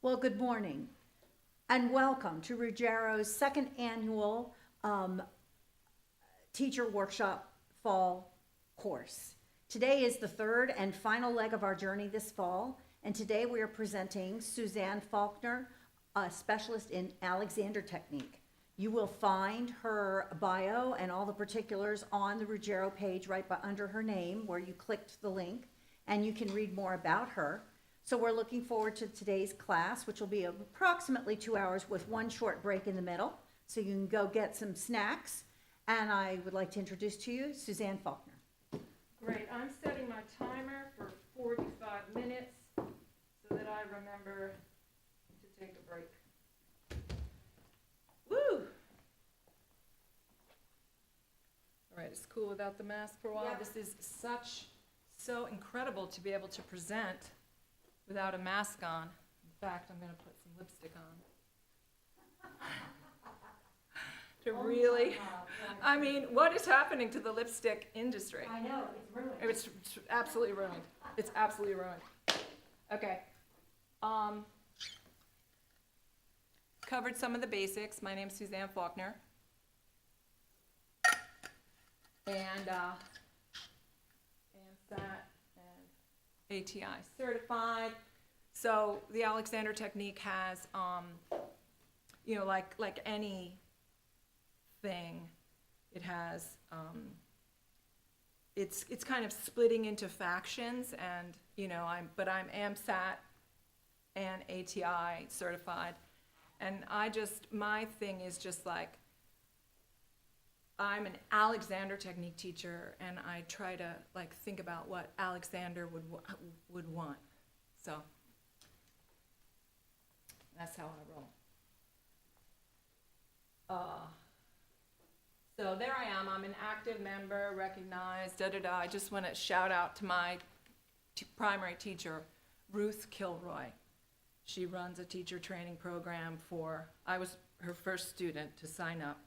Well, good morning and welcome to Ruggero's second annual Teacher Workshop Fall course. Today is the third and final leg of our journey this fall, and today we are presenting Suzanne Faulkner, a specialist in Alexander technique. You will find her bio and all the particulars on the Ruggero page right under her name where you clicked the link, and you can read more about her. So we're looking forward to today's class, which will be approximately 2 hours with one short break in the middle. So you can go get some snacks. And I would like to introduce to you Suzanne Faulkner. Great. I'm setting my timer for 45 minutes so that I remember to take a break. Woo! All right, it's cool without the mask for a while. Yeah. This is so incredible to be able to present without a mask on. In fact, I'm going to put some lipstick on. I mean, what is happening to the lipstick industry? I know, it's ruined. It's absolutely ruined. It's absolutely ruined. Okay. Covered some of the basics. My name's Suzanne Faulkner. And AMSAT and ATI certified. So the Alexander technique has, like any thing, it has, it's kind of splitting into factions, and I'm AMSAT and ATI certified, and my thing is just like, I'm an Alexander technique teacher, and I try to think about what Alexander would want. So that's how I roll. So there I am. I'm an active member, recognized, I just want to shout out to my primary teacher, Ruth Kilroy. She runs a teacher training program I was her first student to sign up.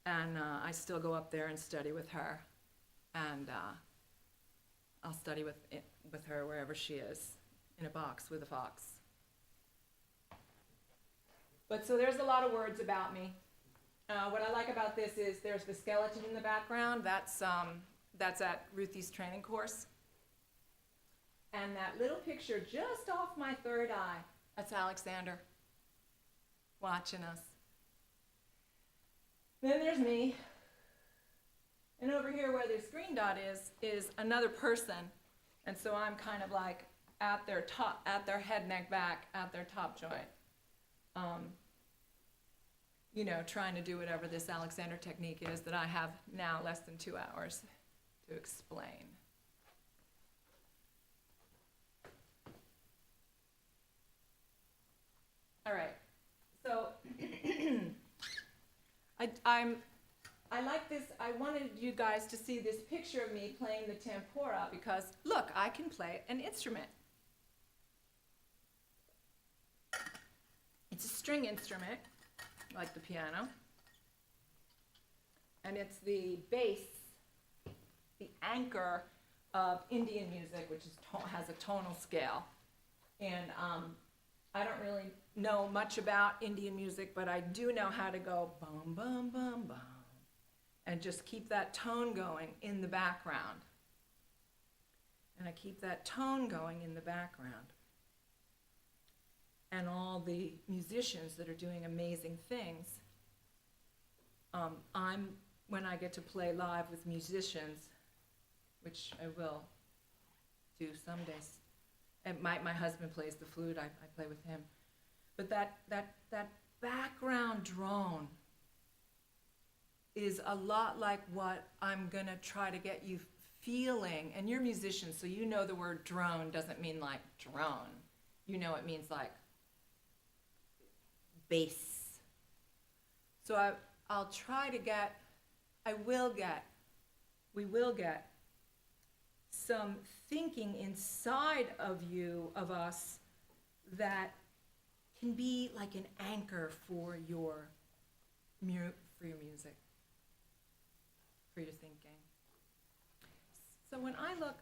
And I still go up there and study with her. And I'll study with her wherever she is, in a box with a fox. But so there's a lot of words about me. What I like about this is there's the skeleton in the background. That's at Ruthie's training course. And that little picture just off my third eye, that's Alexander watching us. Then there's me. And over here where this green dot is another person. And so I'm kind of like at their head, neck, back, at their top joint. Trying to do whatever this Alexander technique is that I have now less than 2 hours to explain. All right, so I like this. I wanted you guys to see this picture of me playing the tempora because, look, I can play an instrument. It's a string instrument, like the piano, and it's the base, the anchor of Indian music, which has a tonal scale. And I don't really know much about Indian music, but I do know how to go bum, bum, bum, bum, and just keep that tone going in the background. And I keep that tone going in the background. And all the musicians that are doing amazing things, when I get to play live with musicians, which I will do some days. And my husband plays the flute, I play with him. But that background drone is a lot like what I'm gonna try to get you feeling. And you're musicians, so you know the word drone doesn't mean like drone. It means like bass. So I'll try to we will get some thinking inside of us that can be like an anchor for your music, for your thinking. So when I look,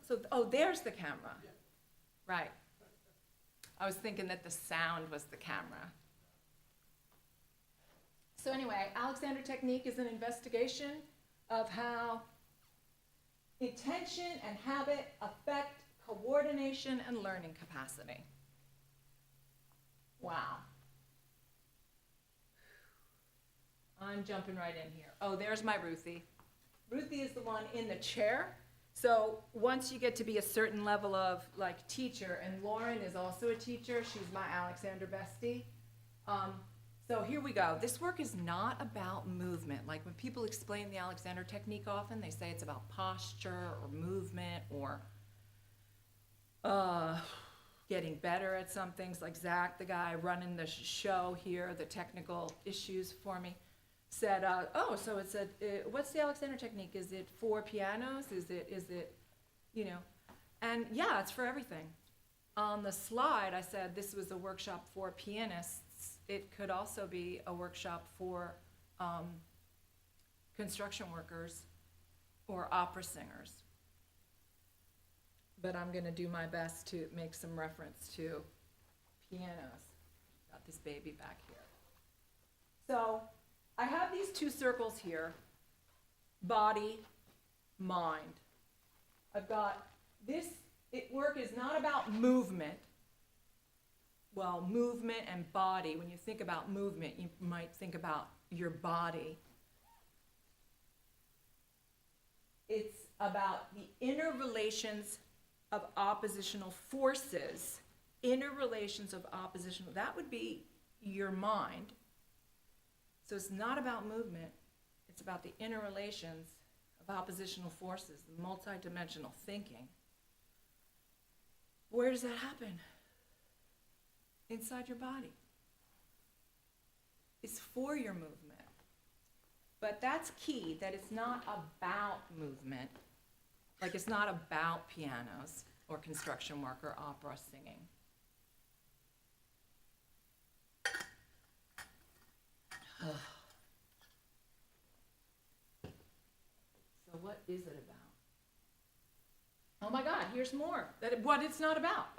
there's the camera. Yeah. Right. I was thinking that the sound was the camera. So anyway, Alexander technique is an investigation of how intention and habit affect coordination and learning capacity. Wow. I'm jumping right in here. Oh, there's my Ruthie. Ruthie is the one in the chair. So once you get to be a certain level of like teacher, and Lauren is also a teacher, she's my Alexander bestie. So here we go. This work is not about movement. Like when people explain the Alexander technique often, they say it's about posture or movement or getting better at some things. Like Zach, the guy running the show here, the technical issues for me, said, oh, so it's what's the Alexander technique? Is it for pianos? Is it, you know? And yeah, it's for everything. On the slide, I said this was a workshop for pianists. It could also be a workshop for construction workers or opera singers. But I'm gonna do my best to make some reference to pianos. Got this baby back here. So I have these two circles here, body, mind. I've got this, work is not about movement. Well, movement and body, when you think about movement, you might think about your body. It's about the inner relations of oppositional forces. Inner relations of oppositional, that would be your mind. So it's not about movement, it's about the inner relations of oppositional forces, the multidimensional thinking. Where does that happen? Inside your body. It's for your movement. But that's key, that it's not about movement. Like it's not about pianos or construction work or opera singing. So what is it about? Oh my God, here's more. What it's not about.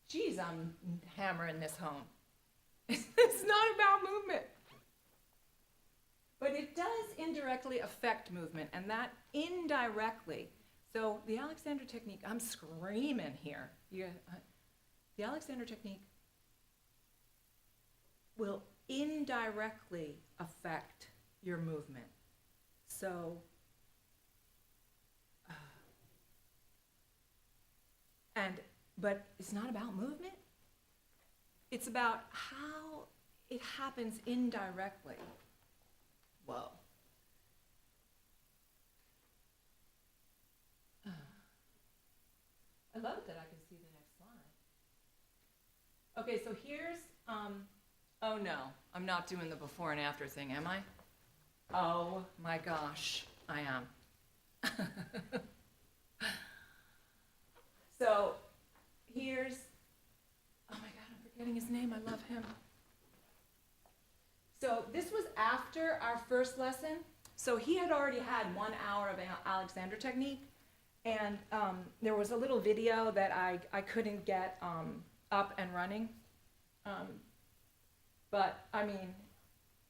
Geez, I'm hammering this home. It's not about movement. But it does indirectly affect movement, and that indirectly. So the Alexander technique, I'm screaming here. The Alexander technique will indirectly affect your movement. So, but it's not about movement. It's about how it happens indirectly. Whoa. I love it that I can see the next slide. Okay, so here's, oh no, I'm not doing the before and after thing, am I? Oh my gosh, I am. So here's, oh my God, I'm forgetting his name, I love him. So this was after our first lesson. So he had already had 1 hour of Alexander technique, and there was a little video that I couldn't get up and running. But I mean,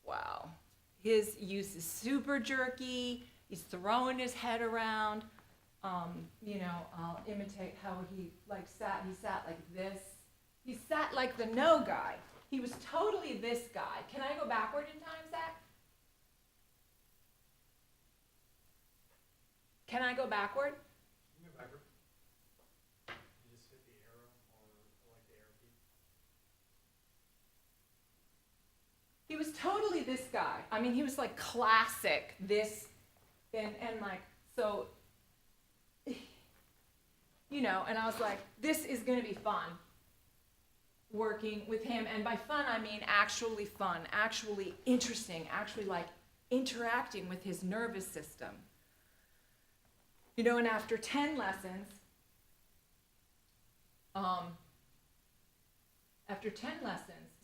wow. His use is super jerky. He's throwing his head around. You know, I'll imitate how he sat. He sat like this. He sat like the no guy. He was totally this guy. Can I go backward in time, Zach? Can I go backward? You can go backward. You just hit the arrow or like the arrow key. He was totally this guy. I mean, he was like classic this, and like, so, you know, and I was like, this is going to be fun. Working with him, and by fun I mean actually fun, actually interesting, actually like interacting with his nervous system. You know, and after 10 lessons,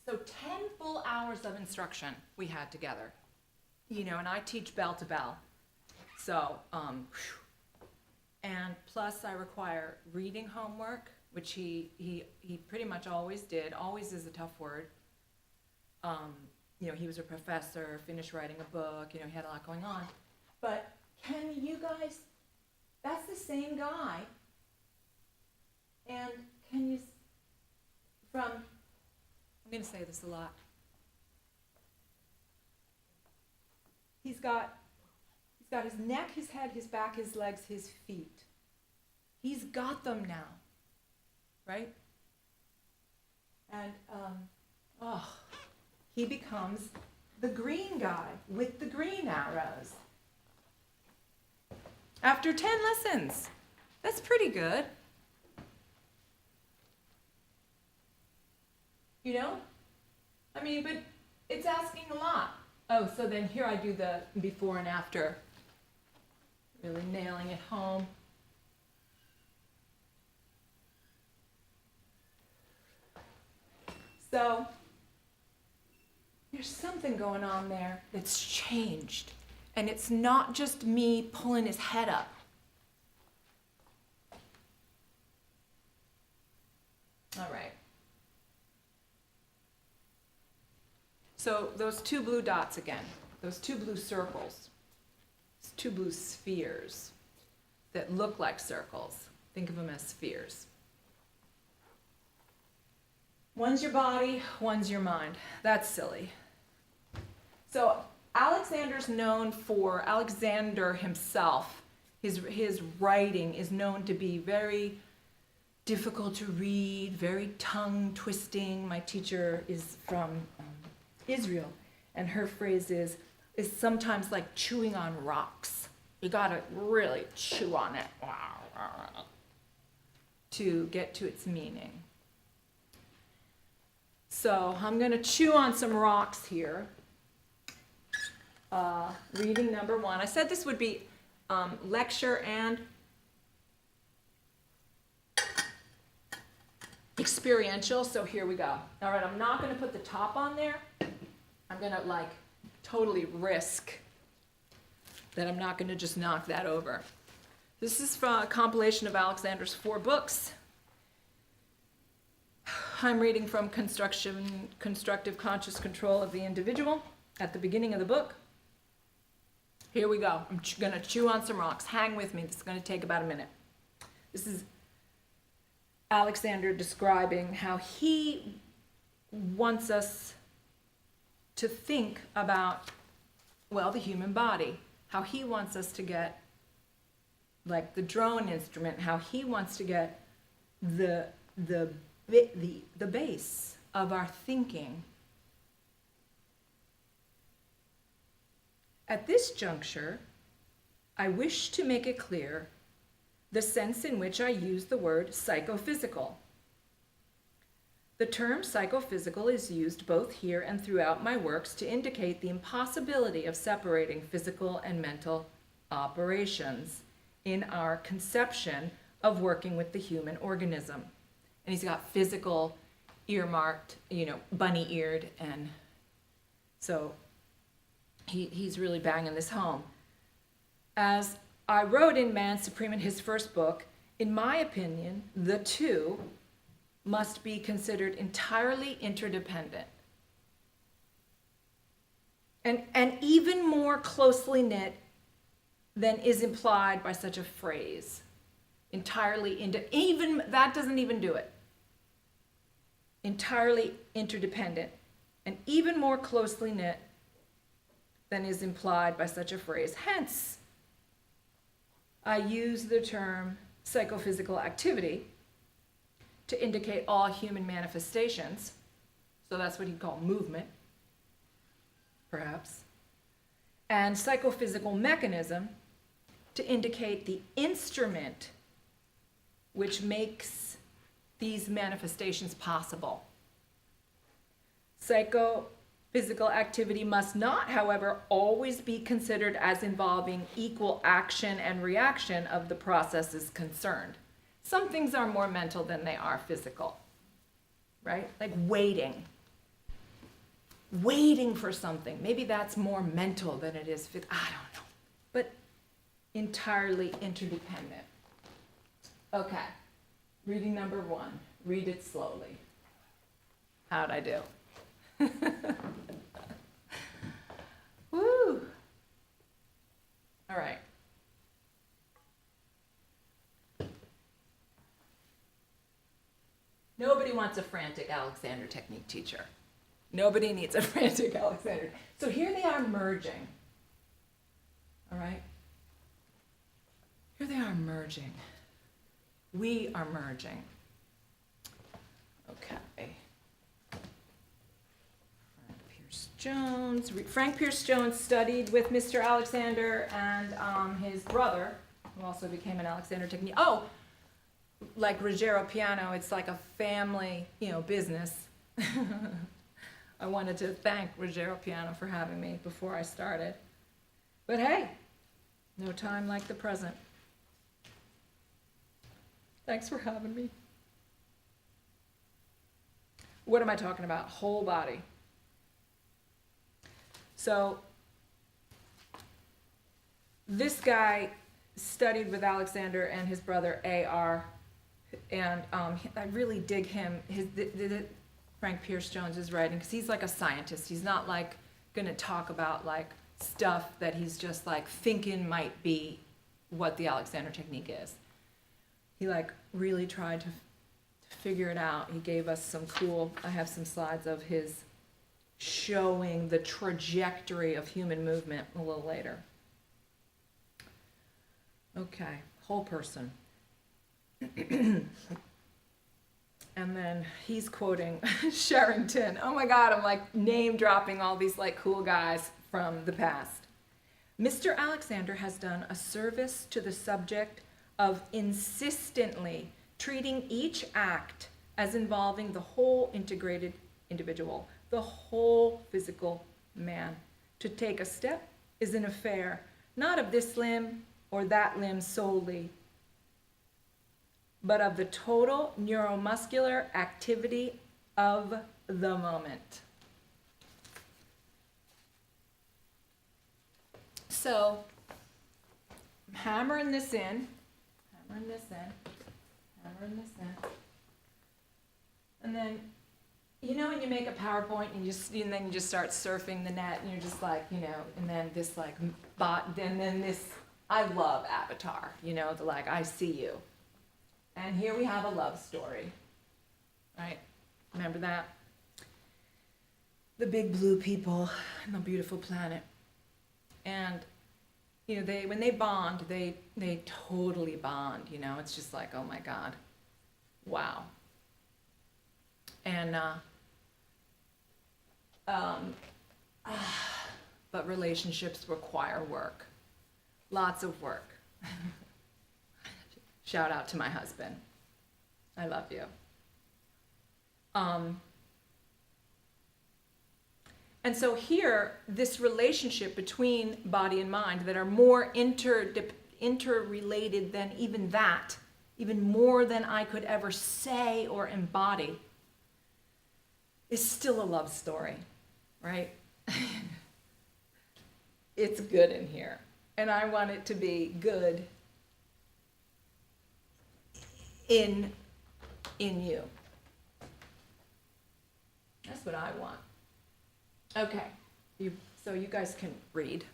so 10 full hours of instruction we had together. You know, and I teach bell to bell. So, and plus I require reading homework, which he pretty much always did. Always is a tough word. He was a professor, finished writing a book, he had a lot going on. But can you guys, that's the same guy. And can you, I'm going to say this a lot. He's got his neck, his head, his back, his legs, his feet. He's got them now, right? And, he becomes the green guy with the green arrows. After 10 lessons. That's pretty good. But it's asking a lot. Oh, so then here I do the before and after. Really nailing it home. So, there's something going on there that's changed. And it's not just me pulling his head up. All right. So those two blue dots again, those two blue circles, two blue spheres that look like circles. Think of them as spheres. One's your body, one's your mind. That's silly. So Alexander himself, his writing is known to be very difficult to read, very tongue-twisting. My teacher is from Israel, and her phrase is sometimes like chewing on rocks. You gotta really chew on it to get to its meaning. So I'm gonna chew on some rocks here. Reading number 1. I said this would be lecture and experiential, so here we go. All right, I'm not going to put the top on there. I'm going to totally risk that I'm not going to just knock that over. This is from a compilation of Alexander's 4 books. I'm reading from Constructive Conscious Control of the Individual at the beginning of the book. Here we go. I'm going to chew on some rocks. Hang with me. This is going to take about a minute. This is Alexander describing how he wants us to think about, the human body. How he wants us to get, like the drone instrument, how he wants to get the base of our thinking. At this juncture, I wish to make it clear the sense in which I use the word psychophysical. The term psychophysical is used both here and throughout my works to indicate the impossibility of separating physical and mental operations in our conception of working with the human organism. And he's got physical earmarked, bunny-eared, and so he's really banging this home. As I wrote in Man Supreme in his first book, in my opinion, the two must be considered entirely interdependent and even more closely knit than is implied by such a phrase. Even that doesn't even do it. Entirely interdependent and even more closely knit than is implied by such a phrase. Hence, I use the term psychophysical activity to indicate all human manifestations. So that's what he'd call movement, perhaps. And psychophysical mechanism to indicate the instrument which makes these manifestations possible. Psychophysical activity must not, however, always be considered as involving equal action and reaction of the processes concerned. Some things are more mental than they are physical, right? Like waiting for something. Maybe that's more mental than it is physical. I don't know. But entirely interdependent. Okay. Reading number 1. Read it slowly. How'd I do? Woo! All right. Nobody wants a frantic Alexander technique teacher. Nobody needs a frantic Alexander. So here they are merging. All right? Here they are merging. We are merging. Okay. Frank Pierce Jones studied with Mr. Alexander and his brother, who also became an Alexander technique. Oh, like Ruggero piano, it's like a family, business. I wanted to thank Ruggero piano for having me before I started. But hey, no time like the present. Thanks for having me. What am I talking about? Whole body. So this guy studied with Alexander and his brother A.R., and I really dig him, Frank Pierce Jones's writing, because he's like a scientist. He's not like going to talk about like stuff that he's just like thinking might be what the Alexander technique is. He like really tried to figure it out. He gave us some cool, I have some slides of his showing the trajectory of human movement a little later. Okay, whole person. And then he's quoting Sherrington. Oh my God, I'm like name dropping all these like cool guys from the past. Mr. Alexander has done a service to the subject of insistently treating each act as involving the whole integrated individual, the whole physical man. To take a step is an affair, not of this limb or that limb solely, but of the total neuromuscular activity of the moment. So, I'm hammering this in, hammering this in. And then, when you make a PowerPoint and then you just start surfing the net and you're just like, and then this like then this, I love Avatar, the like, I see you. And here we have a love story, right? Remember that? The big blue people and the beautiful planet. And, when they bond, they totally bond, it's just like, oh my God, wow. And, but relationships require work, lots of work. Shout out to my husband. I love you. And so here, this relationship between body and mind that are more interrelated than even that, even more than I could ever say or embody, is still a love story, right? It's good in here. And I want it to be good in you. That's what I want. Okay, so you guys can read,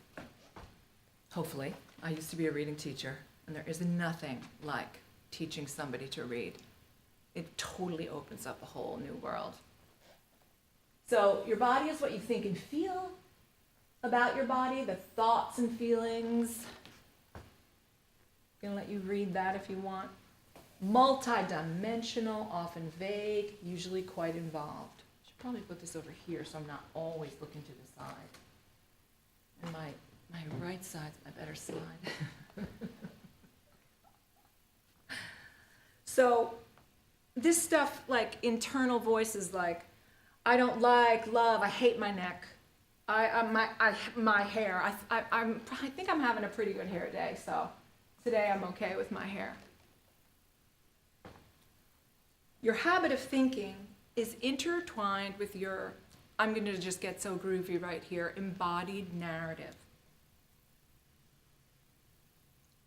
hopefully. I used to be a reading teacher, and there is nothing like teaching somebody to read. It totally opens up a whole new world. So your body is what you think and feel about your body, the thoughts and feelings. I'm gonna let you read that if you want. Multidimensional, often vague, usually quite involved. I should probably put this over here so I'm not always looking to the side. And my right side's my better side. So this stuff, like internal voices like, I don't like love, I hate my neck, my hair. I think I'm having a pretty good hair day, so today I'm okay with my hair. Your habit of thinking is intertwined with your, I'm going to just get so groovy right here, embodied narrative.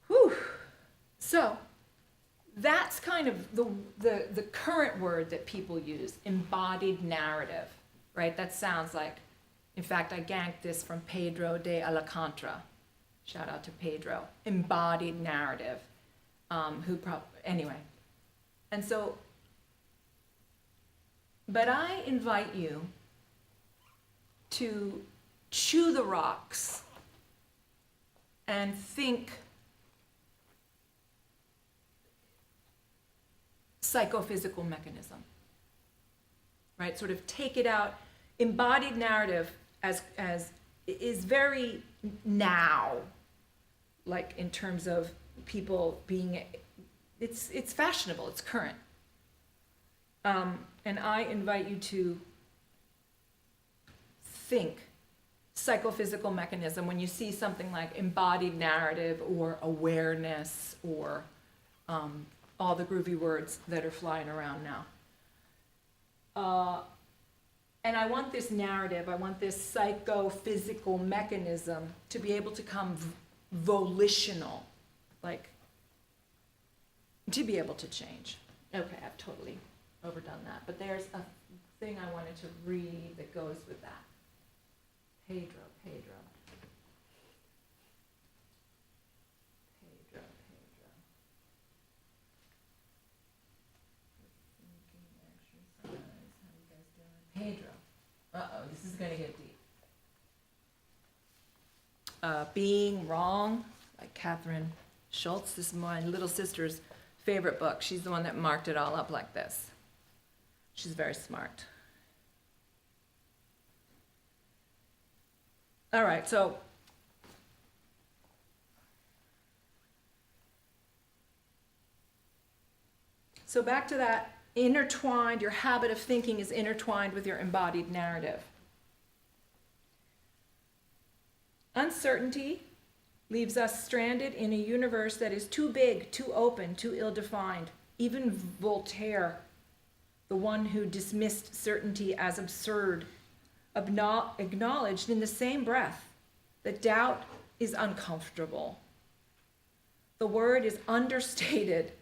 Whew. So, that's kind of the current word that people use, embodied narrative, right? That sounds like, in fact, I ganked this from Pedro de Alcantara. Shout out to Pedro. Embodied narrative. Anyway. And so, but I invite you to chew the rocks and think psychophysical mechanism, right? Sort of take it out. Embodied narrative as is very now, like in terms of people being, it's fashionable, it's current. And I invite you to think psychophysical mechanism when you see something like embodied narrative or awareness or all the groovy words that are flying around now. And I want this narrative, I want this psychophysical mechanism to be able to come volitional, like to be able to change. Okay, I've totally overdone that, but there's a thing I wanted to read that goes with that. Pedro. Pedro. Uh-oh, this is going to get deep. Being Wrong by Catherine Schultz. This is my little sister's favorite book. She's the one that marked it all up like this. She's very smart. All right, so back to that intertwined, your habit of thinking is intertwined with your embodied narrative. Uncertainty leaves us stranded in a universe that is too big, too open, too ill-defined. Even Voltaire, the one who dismissed certainty as absurd, acknowledged in the same breath that doubt is uncomfortable. The word is understated.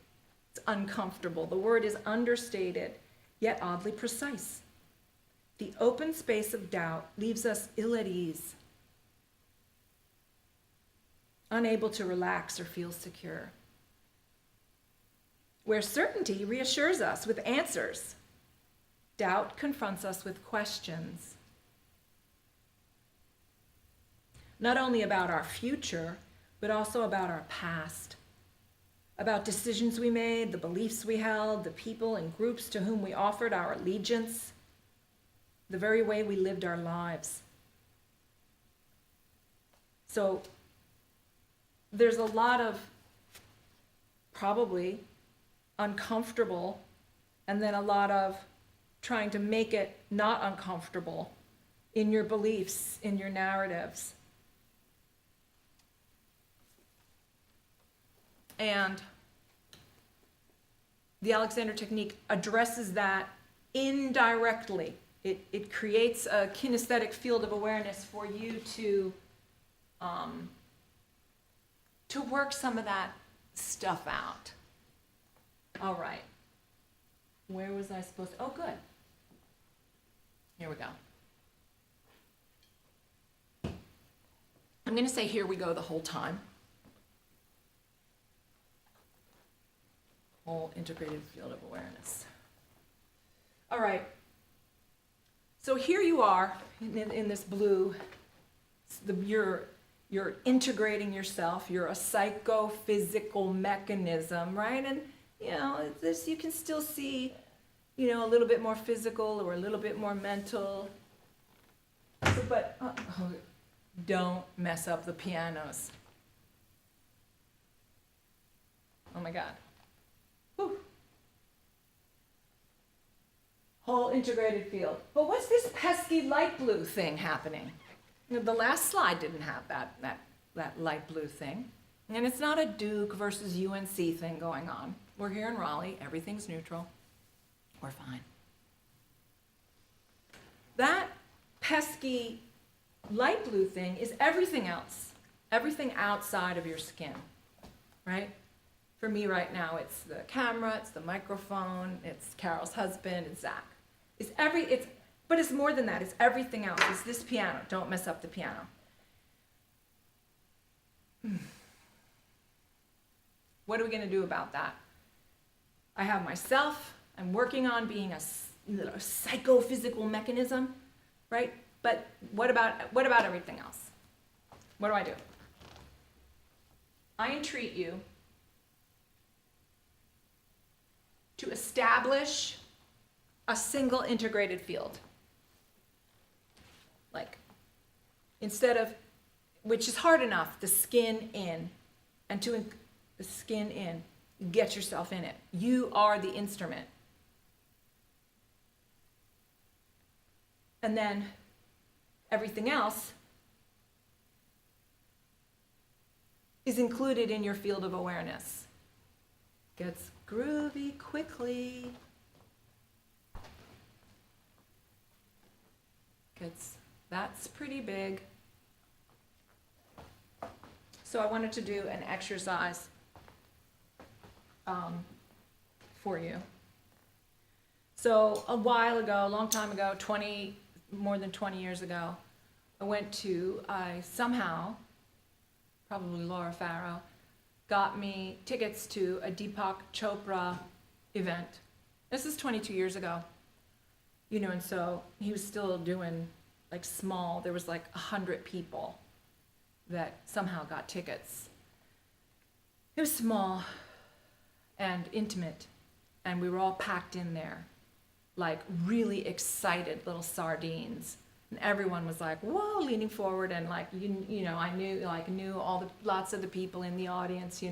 It's uncomfortable. The word is understated, yet oddly precise. The open space of doubt leaves us ill at ease, unable to relax or feel secure. Where certainty reassures us with answers, doubt confronts us with questions. Not only about our future, but also about our past, about decisions we made, the beliefs we held, the people and groups to whom we offered our allegiance, the very way we lived our lives. So there's a lot of probably uncomfortable and then a lot of trying to make it not uncomfortable in your beliefs, in your narratives. And the Alexander technique addresses that indirectly. It creates a kinesthetic field of awareness for you to work some of that stuff out. All right. Where was I supposed to? Oh, good. Here we go. I'm going to say here we go the whole time. Whole integrated field of awareness. All right. So here you are in this blue. You're integrating yourself. You're a psychophysical mechanism, right? And this you can still see, a little bit more physical or a little bit more mental. But don't mess up the pianos. Oh my God. Whew. Whole integrated field. But what's this pesky light blue thing happening? The last slide didn't have that light blue thing. And it's not a Duke versus UNC thing going on. We're here in Raleigh. Everything's neutral. We're fine. That pesky light blue thing is everything else. Everything outside of your skin, right? For me right now, it's the camera, it's the microphone, it's Carol's husband, it's Zach. But it's more than that, it's everything else. It's this piano, don't mess up the piano. What are we gonna do about that? I have myself, I'm working on being a psychophysical mechanism, right? But what about everything else? What do? I entreat you to establish a single integrated field. Like, instead of, which is hard enough, the skin in, and the skin in, get yourself in it. You are the instrument. And then everything else is included in your field of awareness. Gets groovy quickly. That's pretty big. So I wanted to do an exercise for you. So a while ago, a long time ago, more than 20 years ago, I somehow, probably Laura Farrow, got me tickets to a Deepak Chopra event. This is 22 years ago. And so he was still doing like small, there was like 100 people that somehow got tickets. It was small and intimate, and we were all packed in there, like really excited little sardines. And everyone was like, whoa, leaning forward, and like, I knew lots of the people in the audience,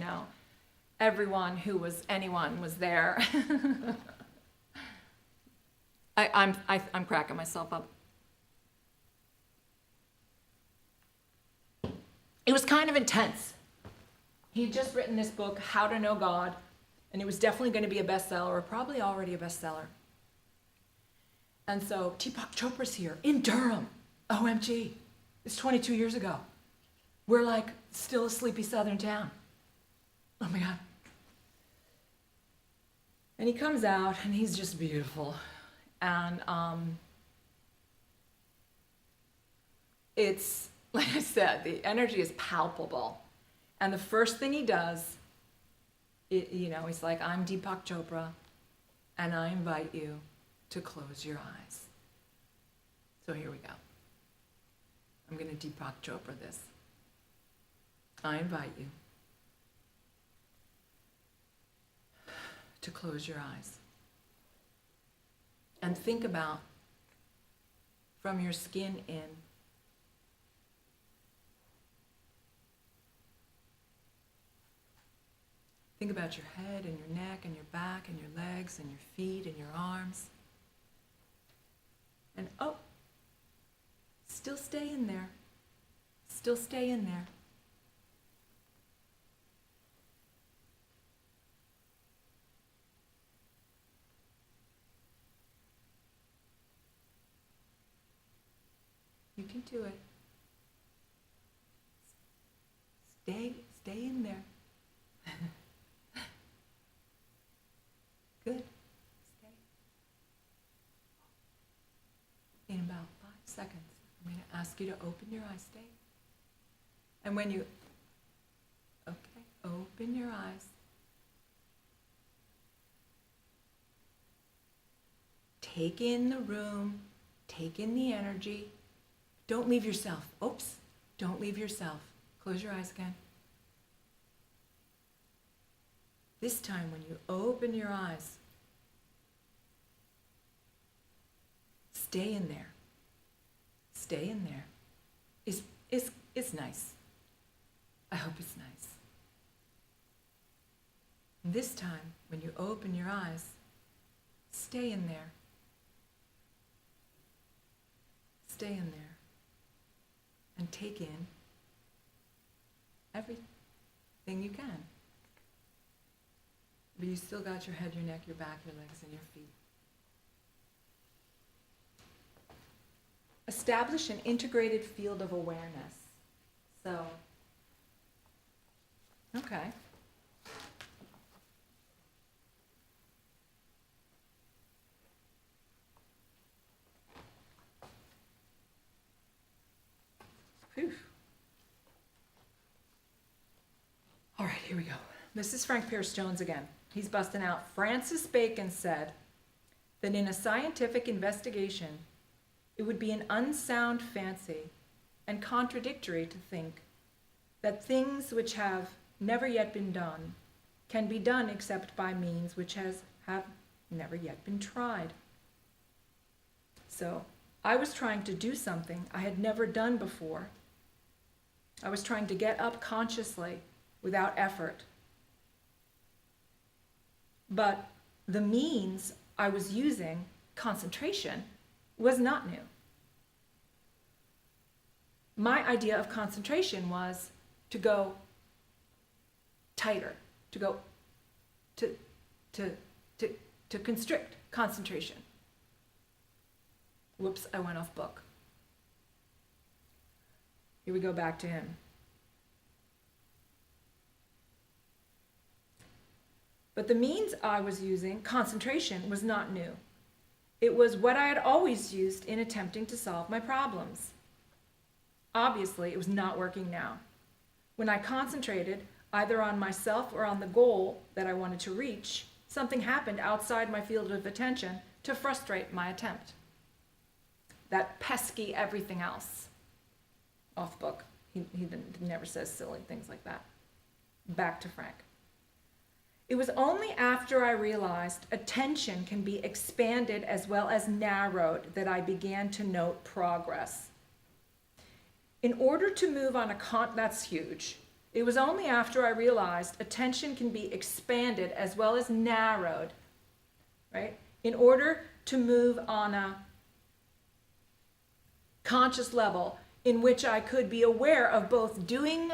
everyone anyone was there. I'm cracking myself up. It was kind of intense. He'd just written this book, How to Know God, and it was definitely going to be a bestseller, or probably already a bestseller. And so Deepak Chopra's here in Durham. OMG. It's 22 years ago. We're like still a sleepy southern town. Oh my God. And he comes out and he's just beautiful. And it's, like I said, the energy is palpable. And the first thing he does, he's like, I'm Deepak Chopra, and I invite you to close your eyes. So here we go. I'm going to Deepak Chopra this. I invite you to close your eyes and think about, from your skin in, think about your head and your neck and your back and your legs and your feet and your arms. And still stay in there. Still stay in there. You can do it. Stay in there. Good. Stay. In about 5 seconds, I'm going to ask you to open your eyes. Stay. And when you, open your eyes. Take in the room. Take in the energy. Don't leave yourself. Oops. Don't leave yourself. Close your eyes again. This time, when you open your eyes, stay in there. Stay in there. It's nice. I hope it's nice. This time, when you open your eyes, stay in there. Stay in there. And take in everything you can. But you still got your head, your neck, your back, your legs, and your feet. Establish an integrated field of awareness. So, okay. Whew. All right, here we go. This is Frank Pierce Jones again. He's busting out. Francis Bacon said that in a scientific investigation, it would be an unsound fancy and contradictory to think that things which have never yet been done can be done except by means which have never yet been tried. So I was trying to do something I had never done before. I was trying to get up consciously without effort. But the means I was using, concentration, was not new. My idea of concentration was to go tighter, to go to constrict concentration. Whoops, I went off book. Here we go back to him. But the means I was using, concentration, was not new. It was what I had always used in attempting to solve my problems. Obviously, it was not working now. When I concentrated either on myself or on the goal that I wanted to reach, something happened outside my field of attention to frustrate my attempt. That pesky everything else. Off book. He never says silly things like that. Back to Frank. It was only after I realized attention can be expanded as well as narrowed that I began to note progress. In order to move on that's huge. It was only after I realized attention can be expanded as well as narrowed, right? In order to move on a conscious level in which I could be aware of both doing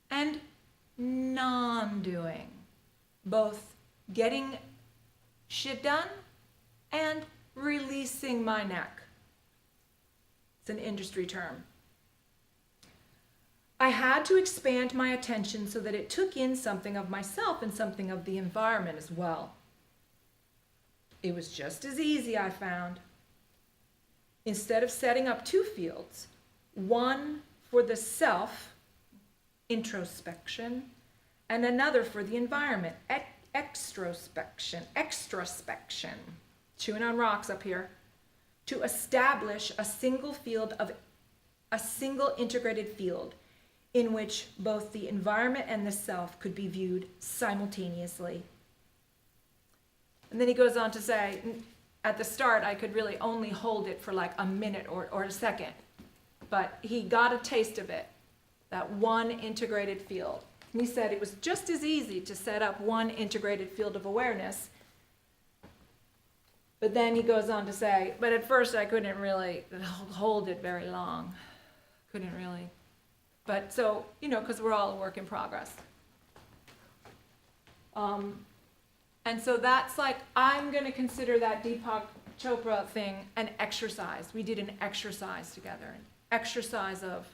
and non-doing, both getting shit done and releasing my neck. It's an industry term. I had to expand my attention so that it took in something of myself and something of the environment as well. It was just as easy, I found. Instead of setting up two fields, one for the self, introspection, and another for the environment, extrospection, chewing on rocks up here, to establish a single integrated field in which both the environment and the self could be viewed simultaneously. And then he goes on to say, at the start, I could really only hold it for like a minute or a second, but he got a taste of it, that one integrated field. And he said it was just as easy to set up one integrated field of awareness. But then he goes on to say, but at first I couldn't really hold it very long. Couldn't really. But so, because we're all a work in progress. And so that's like, I'm going to consider that Deepak Chopra thing an exercise. We did an exercise together, an exercise of,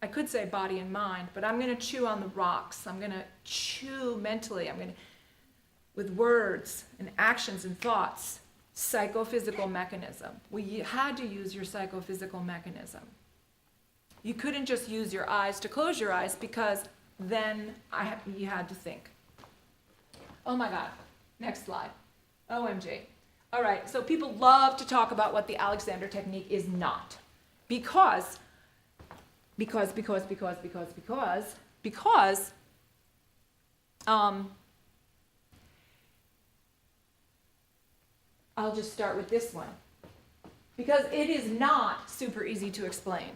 I could say body and mind, but I'm going to chew on the rocks. I'm going to chew mentally. With words and actions and thoughts, psychophysical mechanism. You had to use your psychophysical mechanism. You couldn't just use your eyes to close your eyes because then you had to think. Oh my God. Next slide. OMG. All right, so people love to talk about what the Alexander technique is not. Because I'll just start with this one. Because it is not super easy to explain.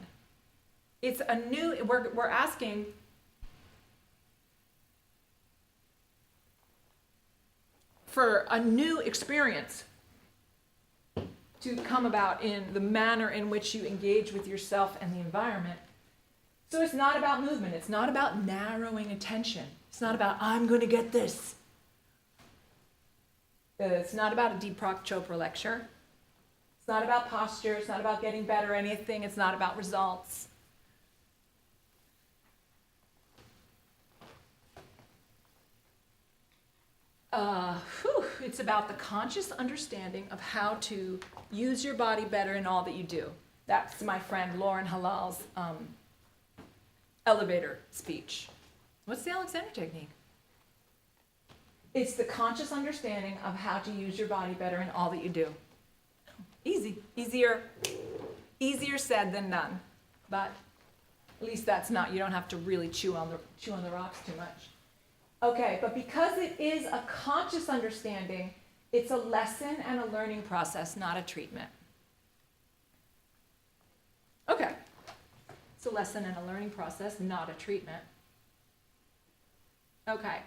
It's a new, we're asking for a new experience to come about in the manner in which you engage with yourself and the environment. So it's not about movement. It's not about narrowing attention. It's not about, I'm going to get this. It's not about a Deepak Chopra lecture. It's not about posture. It's not about getting better or anything. It's not about results. It's about the conscious understanding of how to use your body better in all that you do. That's my friend Lauren Halal's elevator speech. What's the Alexander technique? It's the conscious understanding of how to use your body better in all that you do. Easy, easier said than done. But at least that's not, you don't have to really chew on the rocks too much. Okay, but because it is a conscious understanding, it's a lesson and a learning process, not a treatment. Okay, it's a lesson and a learning process, not a treatment. Okay.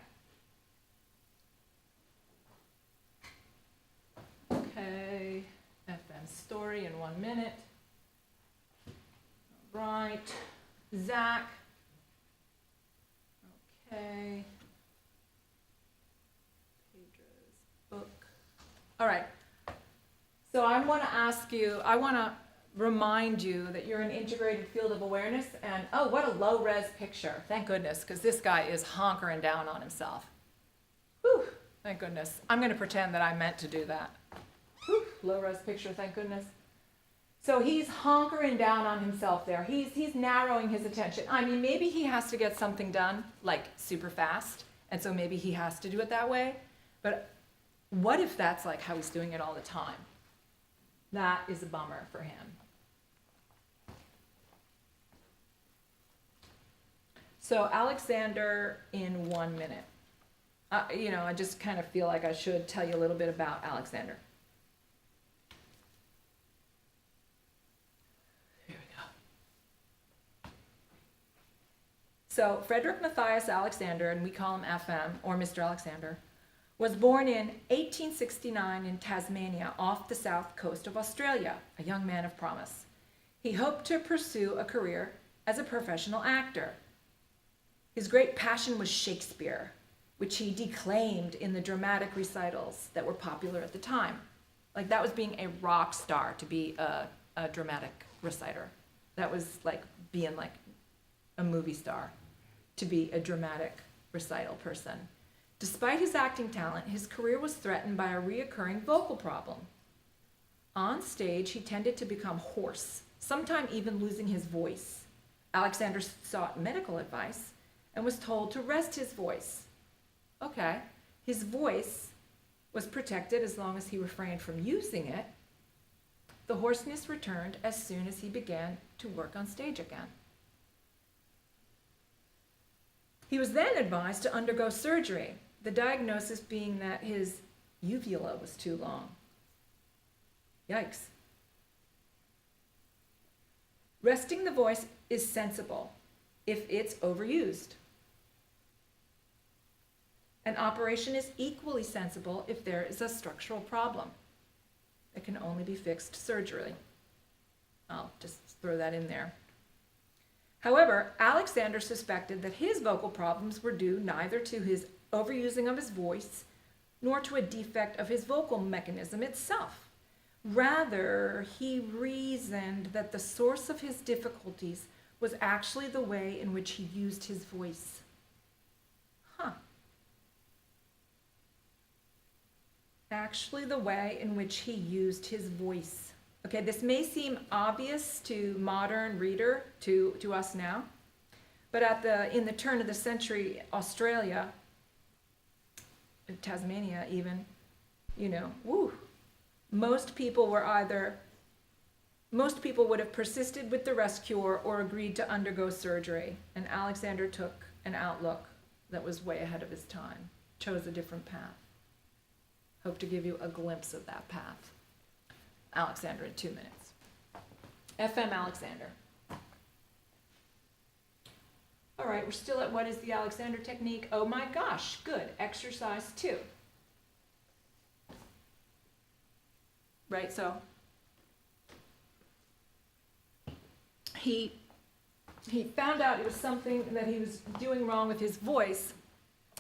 Okay, FM story in 1 minute. All right, Zach. Okay. Pedra's book. All right. So I want to remind you that you're an integrated field of awareness, and oh, what a low-res picture. Thank goodness, because this guy is honkering down on himself. Whew, thank goodness. I'm going to pretend that I meant to do that. Whew, low-res picture, thank goodness. So he's honkering down on himself there. He's narrowing his attention. I mean, maybe he has to get something done, like super fast, and so maybe he has to do it that way. But what if that's like how he's doing it all the time? That is a bummer for him. So Alexander in 1 minute. I just kind of feel like I should tell you a little bit about Alexander. Here we go. So Frederick Matthias Alexander, and we call him FM, or Mr. Alexander, was born in 1869 in Tasmania, off the south coast of Australia, a young man of promise. He hoped to pursue a career as a professional actor. His great passion was Shakespeare, which he declaimed in the dramatic recitals that were popular at the time. Like, that was being a rock star, to be a dramatic reciter. That was like being like a movie star, to be a dramatic recital person. Despite his acting talent, his career was threatened by a reoccurring vocal problem. On stage, he tended to become hoarse, sometimes even losing his voice. Alexander sought medical advice and was told to rest his voice. Okay, his voice was protected as long as he refrained from using it. The hoarseness returned as soon as he began to work on stage again. He was then advised to undergo surgery, the diagnosis being that his uvula was too long. Yikes. Resting the voice is sensible if it's overused. An operation is equally sensible if there is a structural problem. It can only be fixed surgically. I'll just throw that in there. However, Alexander suspected that his vocal problems were due neither to his overusing of his voice nor to a defect of his vocal mechanism itself. Rather, he reasoned that the source of his difficulties was actually the way in which he used his voice. Actually the way in which he used his voice. Okay, this may seem obvious to modern reader, to us now, but in the turn of the century, Australia, Tasmania even, most people would have persisted with the rest cure or agreed to undergo surgery, and Alexander took an outlook that was way ahead of his time, chose a different path. Hope to give you a glimpse of that path. Alexander in 2 minutes. FM Alexander. All right, we're still at what is the Alexander technique? Oh my gosh, good. Exercise 2. Right, so he found out it was something that he was doing wrong with his voice,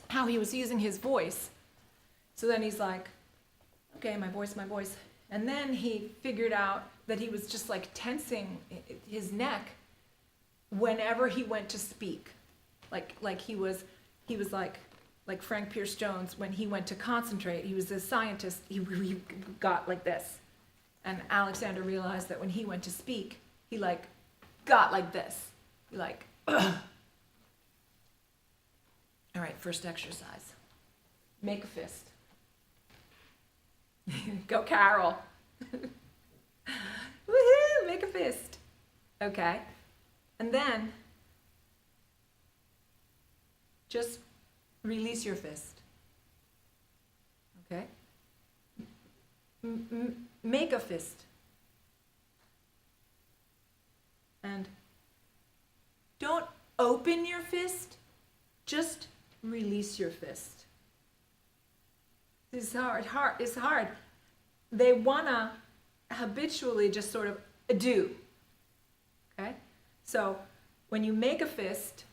how he was using his voice. So then he's like, okay, my voice. And then he figured out that he was just like tensing his neck whenever he went to speak. Like he was like Frank Pierce Jones when he went to concentrate. He was a scientist. He got like this. And Alexander realized that when he went to speak, he like got like this. He like, all right, first exercise. Make a fist. Go, Carol. Woohoo, make a fist. Okay. And then just release your fist. Okay? Make a fist. And don't open your fist, just release your fist. It's hard. They want to habitually just sort of do. Okay? So when you make a fist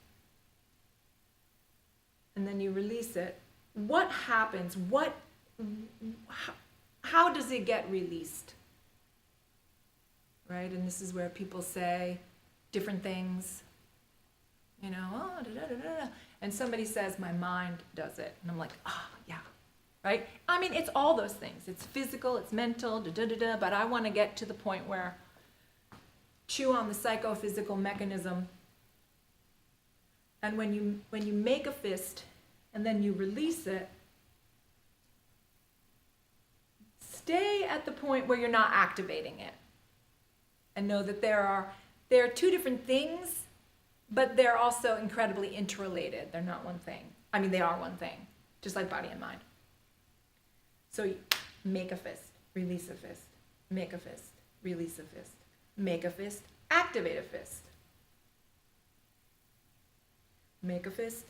and then you release it, what happens? How does it get released? Right? And this is where people say different things. You know, oh, da, da, da, da. And somebody says, my mind does it. And I'm like, oh, yeah. Right? I mean, it's all those things. It's physical, it's mental, da, da, da, da. But I want to get to the point where chew on the psychophysical mechanism. And when you make a fist and then you release it, stay at the point where you're not activating it. And know that there are two different things, but they're also incredibly interrelated. They're not one thing. I mean, they are one thing, just like body and mind. So you make a fist, release a fist, make a fist, release a fist, make a fist, activate a fist. Make a fist,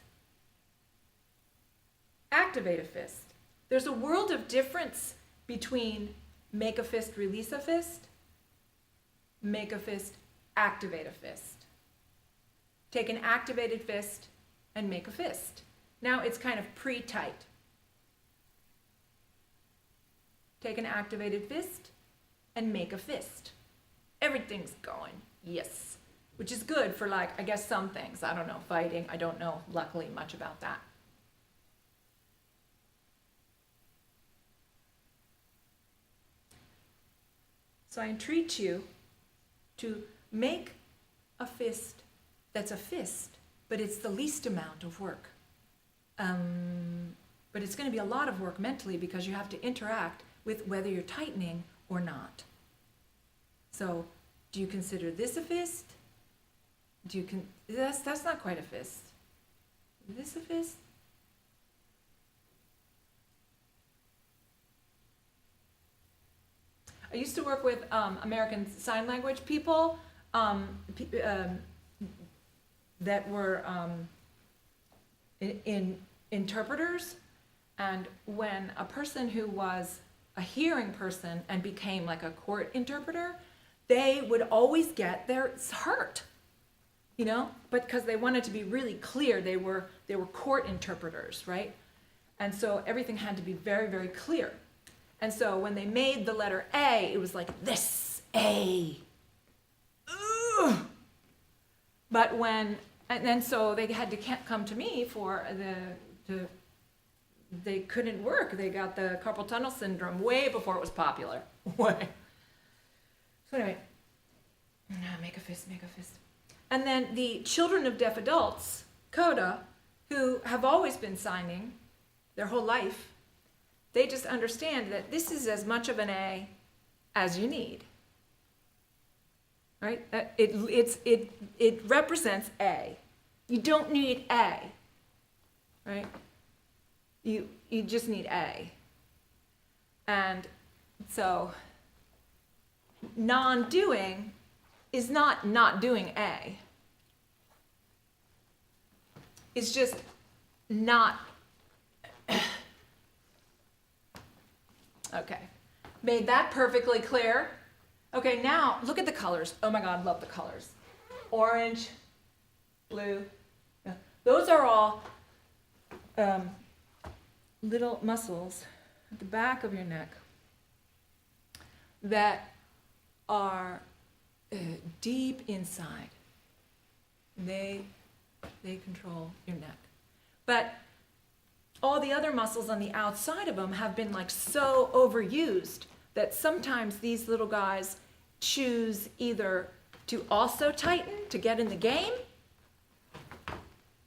activate a fist. There's a world of difference between make a fist, release a fist, make a fist, activate a fist. Take an activated fist and make a fist. Now it's kind of pre-tight. Take an activated fist and make a fist. Everything's going, yes. Which is good for, like, I guess some things. I don't know, fighting. I don't know, luckily, much about that. So I entreat you to make a fist that's a fist, but it's the least amount of work. But it's going to be a lot of work mentally because you have to interact with whether you're tightening or not. So, do you consider this a fist? That's not quite a fist. Is this a fist? I used to work with American Sign Language people that were interpreters, and when a person who was a hearing person and became like a court interpreter, they would always get their hurt, you know, but because they wanted to be really clear, they were court interpreters, right? And so everything had to be very, very clear. And so when they made the letter A, it was like this, A. Ugh. But and so they had to come to me for they couldn't work. They got the carpal tunnel syndrome way before it was popular. Way. So anyway, make a fist, make a fist. And then the children of deaf adults, CODA, who have always been signing their whole life, they just understand that this is as much of an A as you need. Right? It represents A. You don't need A. Right? You just need A. And so non-doing is not doing A. It's just not. Okay. Made that perfectly clear. Okay, now look at the colors. Oh my God, love the colors. Orange, blue. Yeah. Those are all little muscles at the back of your neck that are deep inside. They control your neck. But all the other muscles on the outside of them have been like so overused that sometimes these little guys choose either to also tighten to get in the game.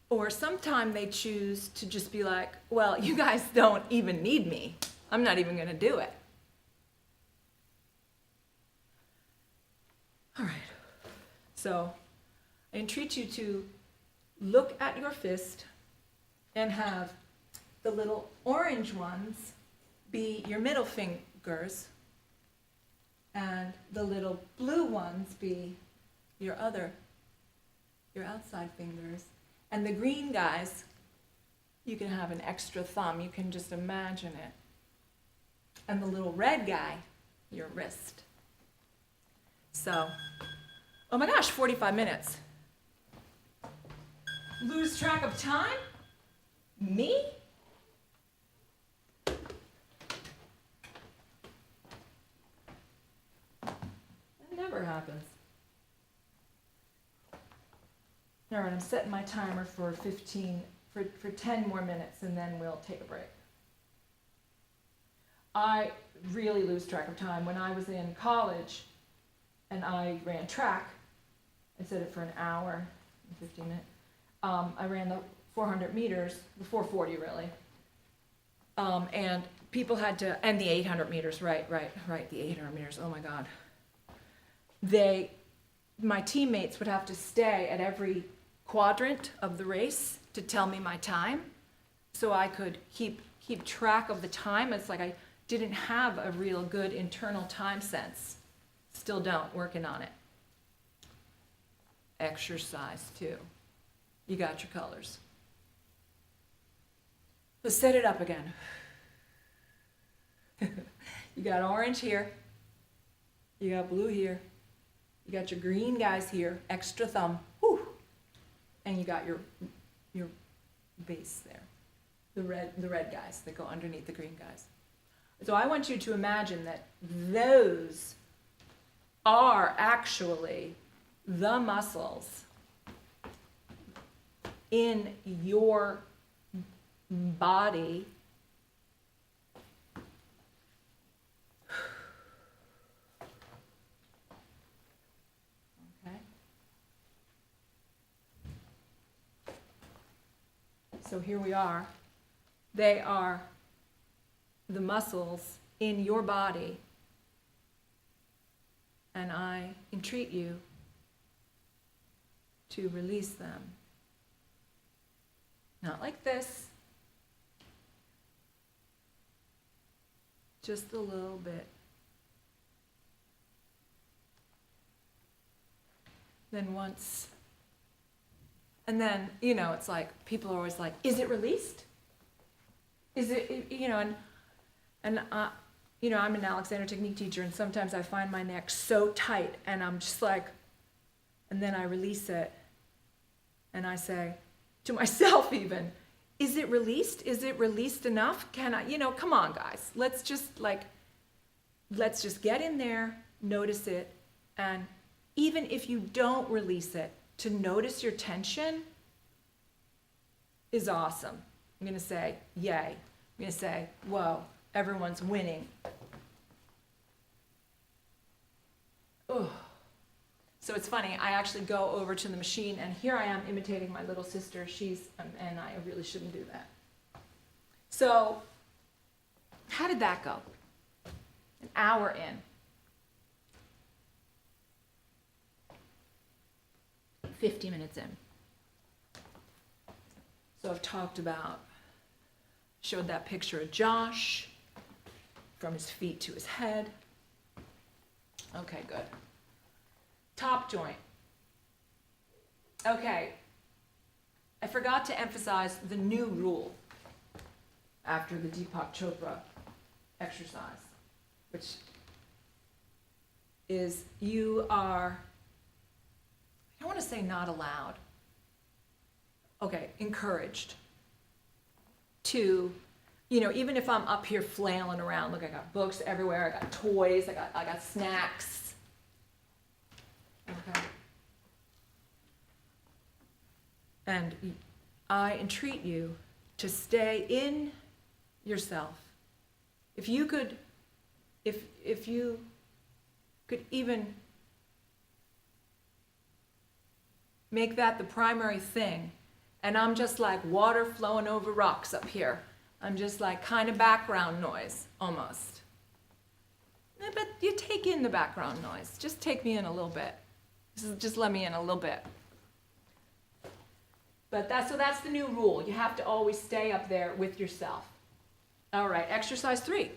Or sometime they choose to just be like, well, you guys don't even need me. I'm not even going to do it. All right. So I entreat you to look at your fist and have the little orange ones be your middle fingers and the little blue ones be your outside fingers. And the green guys, you can have an extra thumb. You can just imagine it. And the little red guy, your wrist. So, oh my gosh, 45 minutes. Lose track of time? Me? That never happens. All right, I'm setting my timer for 10 more minutes, and then we'll take a break. I really lose track of time. When I was in college and I ran track, I said it for an hour and 15 minutes. I ran the 400 meters, the 440 really. And people had to, and the 800 meters, right, the 800 meters, oh my God. My teammates would have to stay at every quadrant of the race to tell me my time so I could keep track of the time. It's like I didn't have a real good internal time sense. Still don't, working on it. Exercise too. You got your colors. Let's set it up again. You got orange here. You got blue here. You got your green guys here, extra thumb. Whew. And you got your base there. The red guys that go underneath the green guys. So I want you to imagine that those are actually the muscles in your body So here we are. They are the muscles in your body. And I entreat you to release them. Not like this. Just a little bit. Then once. And then, it's like, people are always like, is it released? Is it, and I'm an Alexander Technique teacher, and sometimes I find my neck so tight, and I'm just like, and then I release it, and I say, to myself even, is it released? Is it released enough? Can I, come on, guys. Let's just get in there, notice it, and even if you don't release it, to notice your tension is awesome. I'm going to say, yay. I'm going to say, whoa, everyone's winning. Ugh. So it's funny, I actually go over to the machine, and here I am imitating my little sister. And I really shouldn't do that. So, how did that go? An hour in. 50 minutes in. So I've showed that picture of Josh, from his feet to his head. Okay, good. Top joint. Okay, I forgot to emphasize the new rule after the Deepak Chopra exercise, which is you are, I don't want to say not allowed, okay, encouraged to, even if I'm up here flailing around, look, I got books everywhere, I got toys, I got snacks. Okay. And I entreat you to stay in yourself. If you could even make that the primary thing. And I'm just like water flowing over rocks up here. I'm just like kind of background noise, almost. But you take in the background noise. Just take me in a little bit. Just let me in a little bit. But that's the new rule. You have to always stay up there with yourself. All right, exercise 3.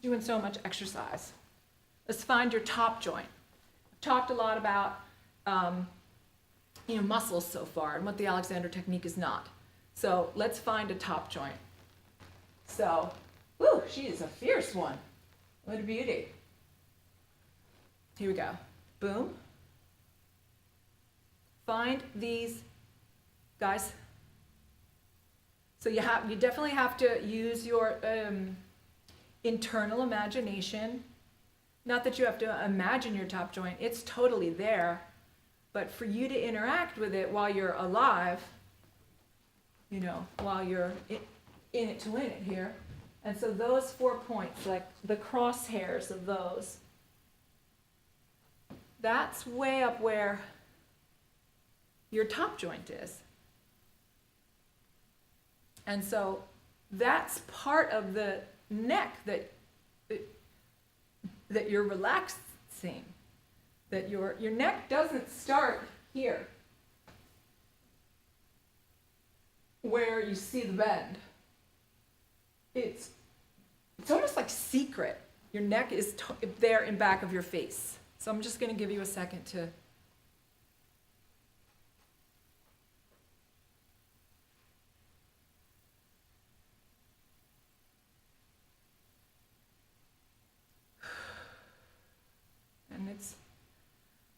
Doing so much exercise. Let's find your top joint. I've talked a lot about muscles so far, and what the Alexander technique is not. So let's find a top joint. So, whoo, she is a fierce one. What a beauty. Here we go. Boom. Find these guys. So you definitely have to use your internal imagination. Not that you have to imagine your top joint, it's totally there. But for you to interact with it while you're alive, while you're in it to win it here. And so those 4 points, like the crosshairs of those, that's way up where your top joint is. And so that's part of the neck that you're relaxing. That your neck doesn't start here, where you see the bend. It's almost like secret. Your neck is there in back of your face. So I'm just going to give you a second to.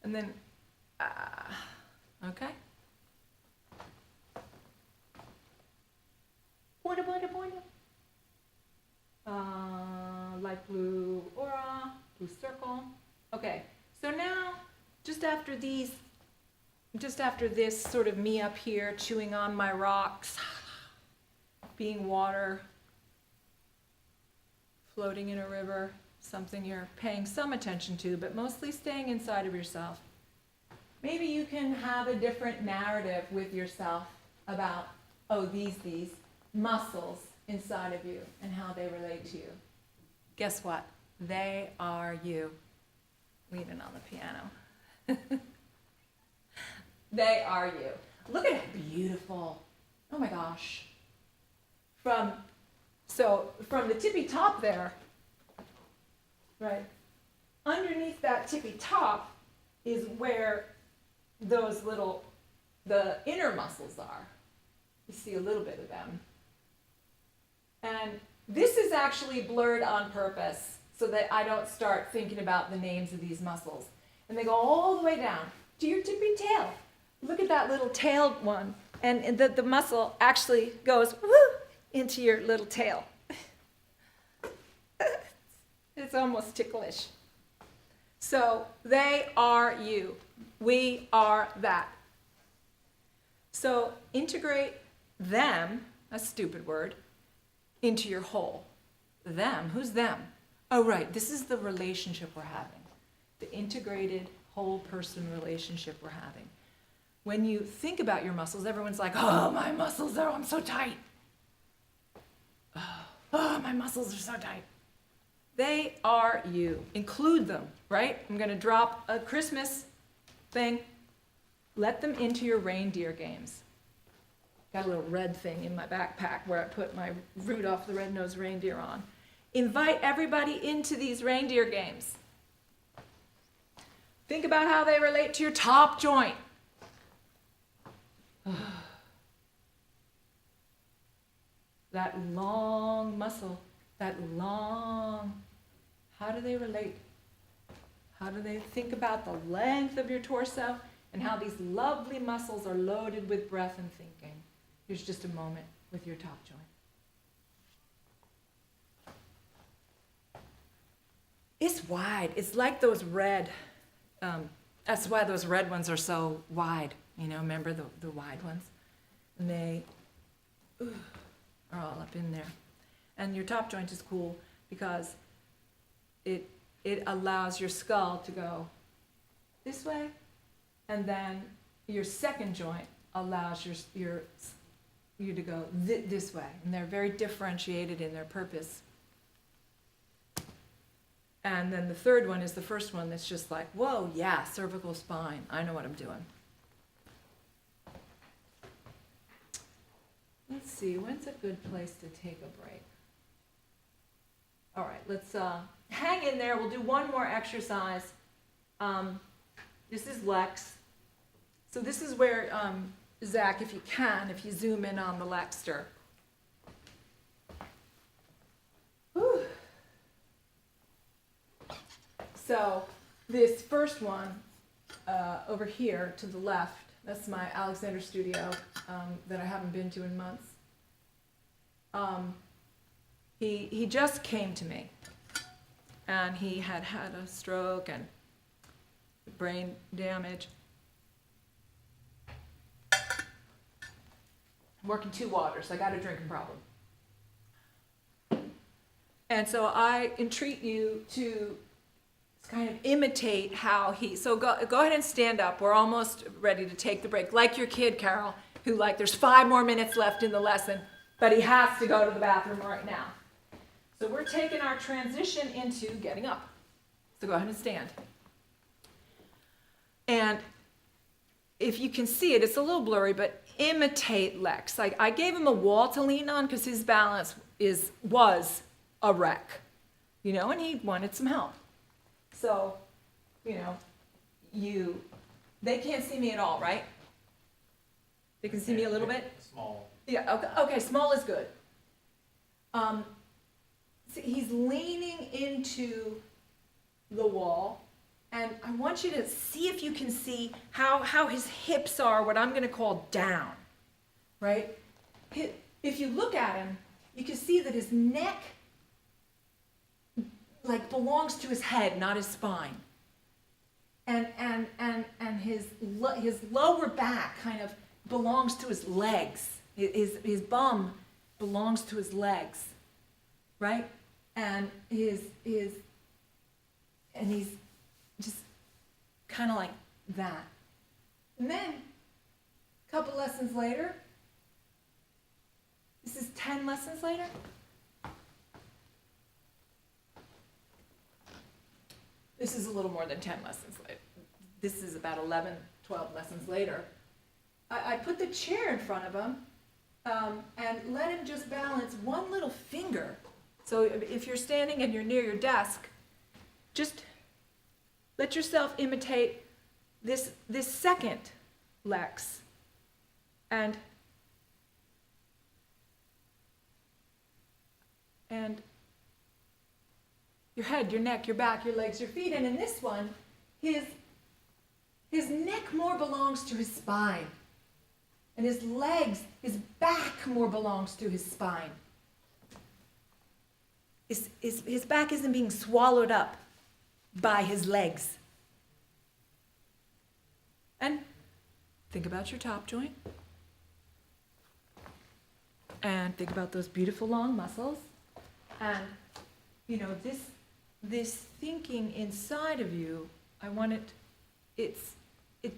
And then, okay. Light blue aura, blue circle. Okay, so now, just after this sort of me up here chewing on my rocks, being water, floating in a river, something you're paying some attention to, but mostly staying inside of yourself. Maybe you can have a different narrative with yourself about, these muscles inside of you and how they relate to you. Guess what? They are you. Leaning on the piano. They are you. Look at how beautiful. Oh my gosh. From the tippy top there, right? Underneath that tippy top is where the inner muscles are. You see a little bit of them. And this is actually blurred on purpose so that I don't start thinking about the names of these muscles. And they go all the way down to your tippy tail. Look at that little tailed one. And the muscle actually goes woo into your little tail. It's almost ticklish. So they are you. We are that. So integrate them, a stupid word, into your whole. Them, who's them? Oh, right, this is the relationship we're having. The integrated whole person relationship we're having. When you think about your muscles, everyone's like, oh, my muscles, I'm so tight. Oh, my muscles are so tight. They are you. Include them, right? I'm going to drop a Christmas thing. Let them into your reindeer games. Got a little red thing in my backpack where I put my Rudolph the Red-Nosed Reindeer on. Invite everybody into these reindeer games. Think about how they relate to your top joint. That long muscle, how do they relate? How do they think about the length of your torso and how these lovely muscles are loaded with breath and thinking? Here's just a moment with your top joint. It's wide. It's like those red, that's why those red ones are so wide. Remember the wide ones? And they are all up in there. And your top joint is cool because it allows your skull to go this way And then your second joint allows you to go this way. And they're very differentiated in their purpose. And then the third one is the first one that's just like, whoa, yeah, cervical spine. I know what I'm doing. Let's see, when's a good place to take a break? All right, let's hang in there. We'll do one more exercise. This is Lex. So this is where, Zach, if you zoom in on the Lexter. Whew. So this first one over here to the left, that's my Alexander studio that I haven't been to in months. He just came to me, and he had had a stroke and brain damage. I'm working 2 waters. I got a drinking problem. And so I entreat you to kind of imitate how he, so go ahead and stand up. We're almost ready to take the break. Like your kid, Carol, who there's 5 more minutes left in the lesson, but he has to go to the bathroom right now. So we're taking our transition into getting up. So go ahead and stand. And if you can see it, it's a little blurry, but imitate Lex. I gave him a wall to lean on because his balance was a wreck, and he wanted some help. So, they can't see me at all, right? They can see me a little bit? Small. Yeah, okay, small is good. See, he's leaning into the wall, and I want you to see if you can see how his hips are, what I'm going to call down, right? If you look at him, you can see that his neck belongs to his head, not his spine. And his lower back kind of belongs to his legs. His bum belongs to his legs, right? And he's just kind of like that. And then a couple lessons later, this is 10 lessons later. This is a little more than 10 lessons later. This is about 11, 12 lessons later. I put the chair in front of him and let him just balance one little finger. So if you're standing and you're near your desk, just let yourself imitate this second Lex. And your head, your neck, your back, your legs, your feet. And in this one, his neck more belongs to his spine. And his legs, his back more belongs to his spine. His back isn't being swallowed up by his legs. And think about your top joint. And think about those beautiful long muscles. And, this thinking inside of you, I want it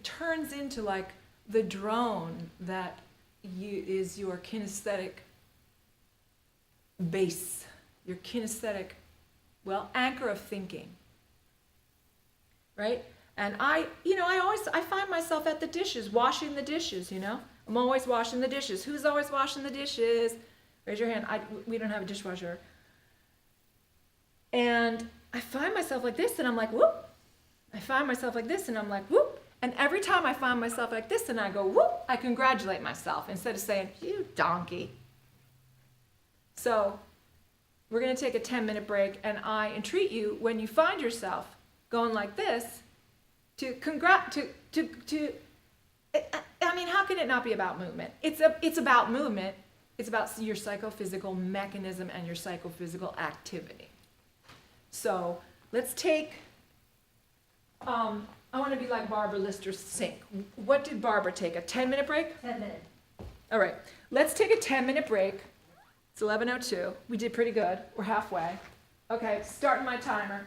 turns into like the drone that is your kinesthetic base, your kinesthetic, anchor of thinking, right? And I find myself at the dishes, washing the dishes, I'm always washing the dishes. Who's always washing the dishes? Raise your hand. We don't have a dishwasher. And I find myself like this, and I'm like, whoop. I find myself like this, and I'm like, whoop. And every time I find myself like this, and I go, whoop, I congratulate myself instead of saying, you donkey. So we're going to take a 10-minute break, and I entreat you, when you find yourself going like this, how can it not be about movement? It's about movement. It's about your psychophysical mechanism and your psychophysical activity. So let's take, I want to be like Barbara Lister's sink. What did Barbara take, a 10-minute break? 10 minutes. All right, let's take a 10-minute break. It's 11:02. We did pretty good. We're halfway. Okay, starting my timer.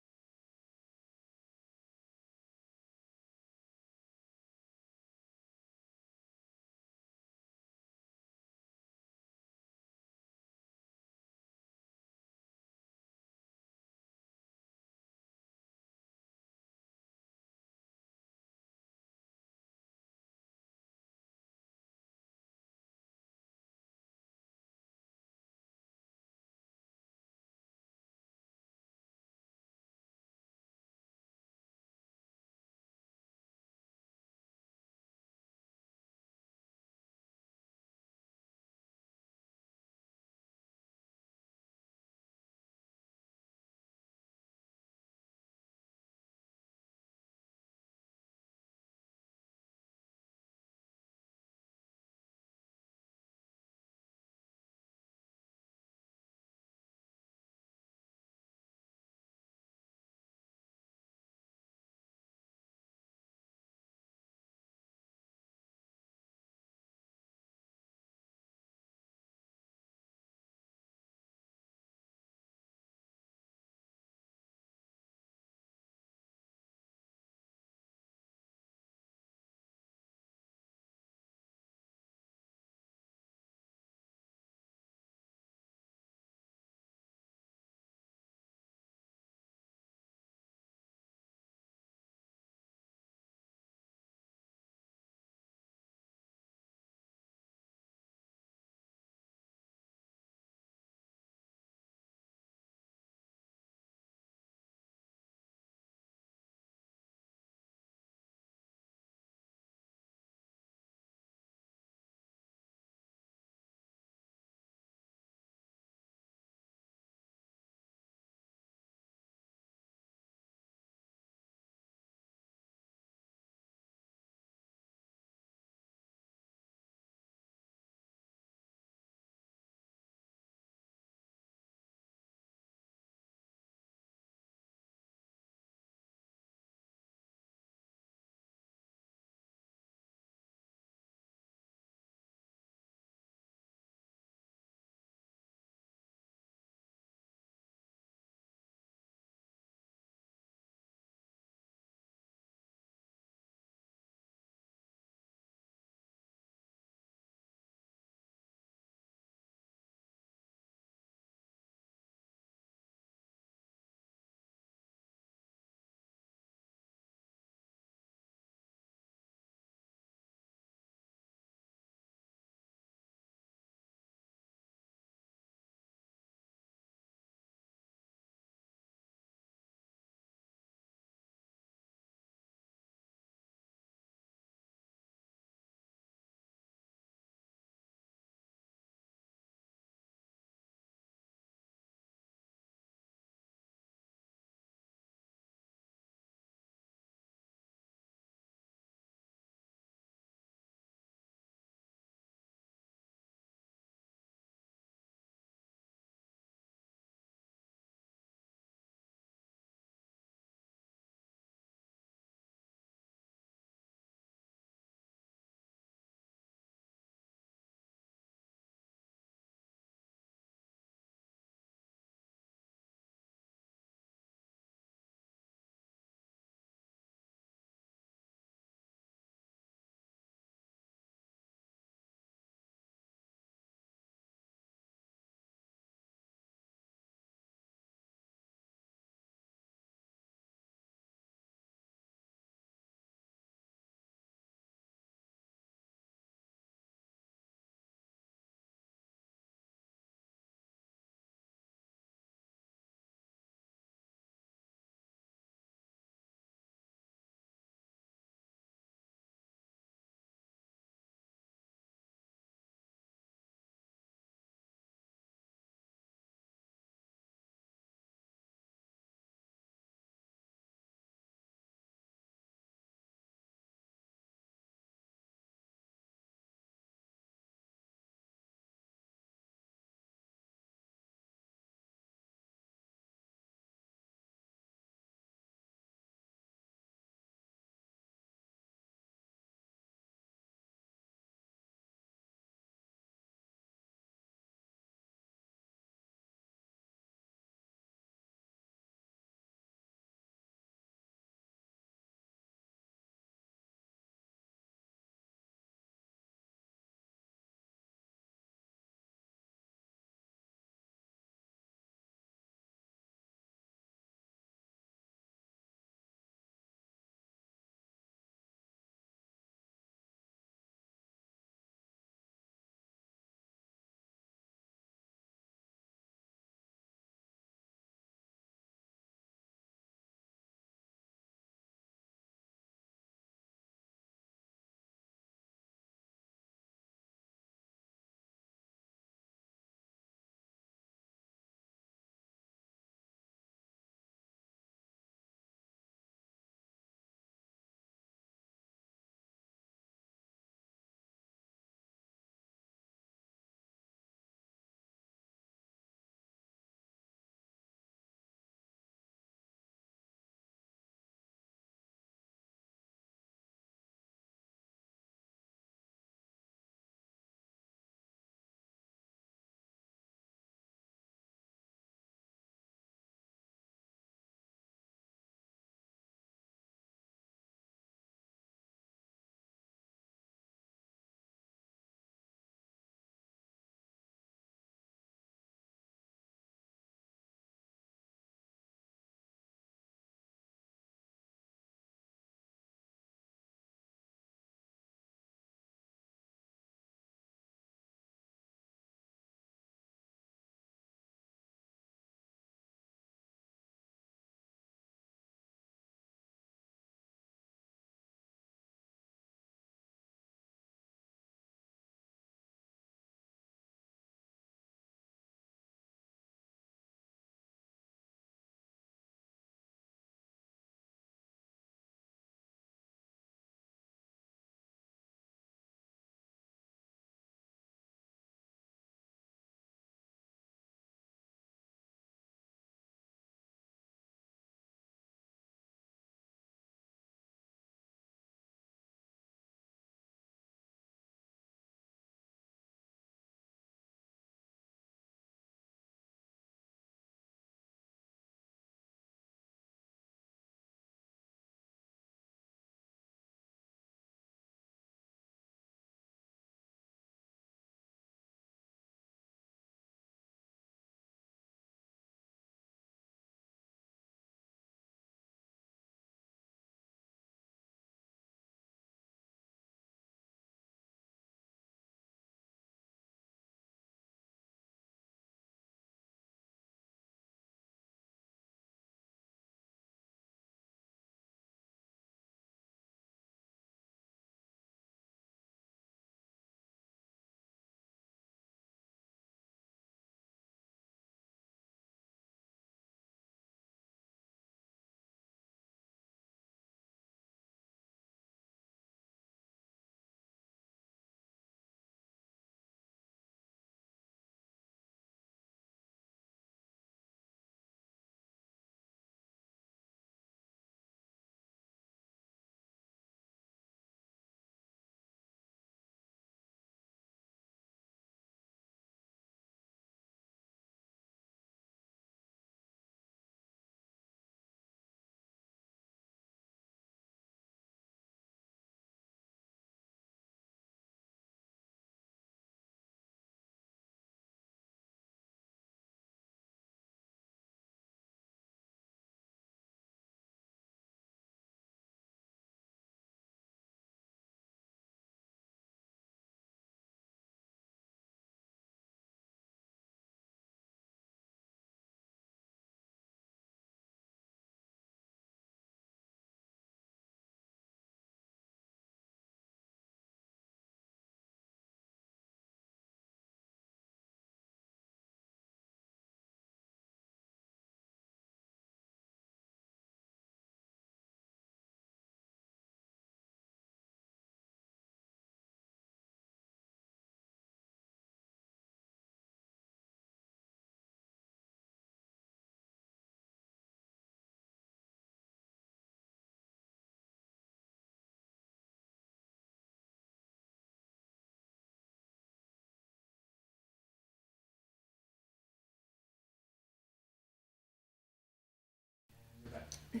All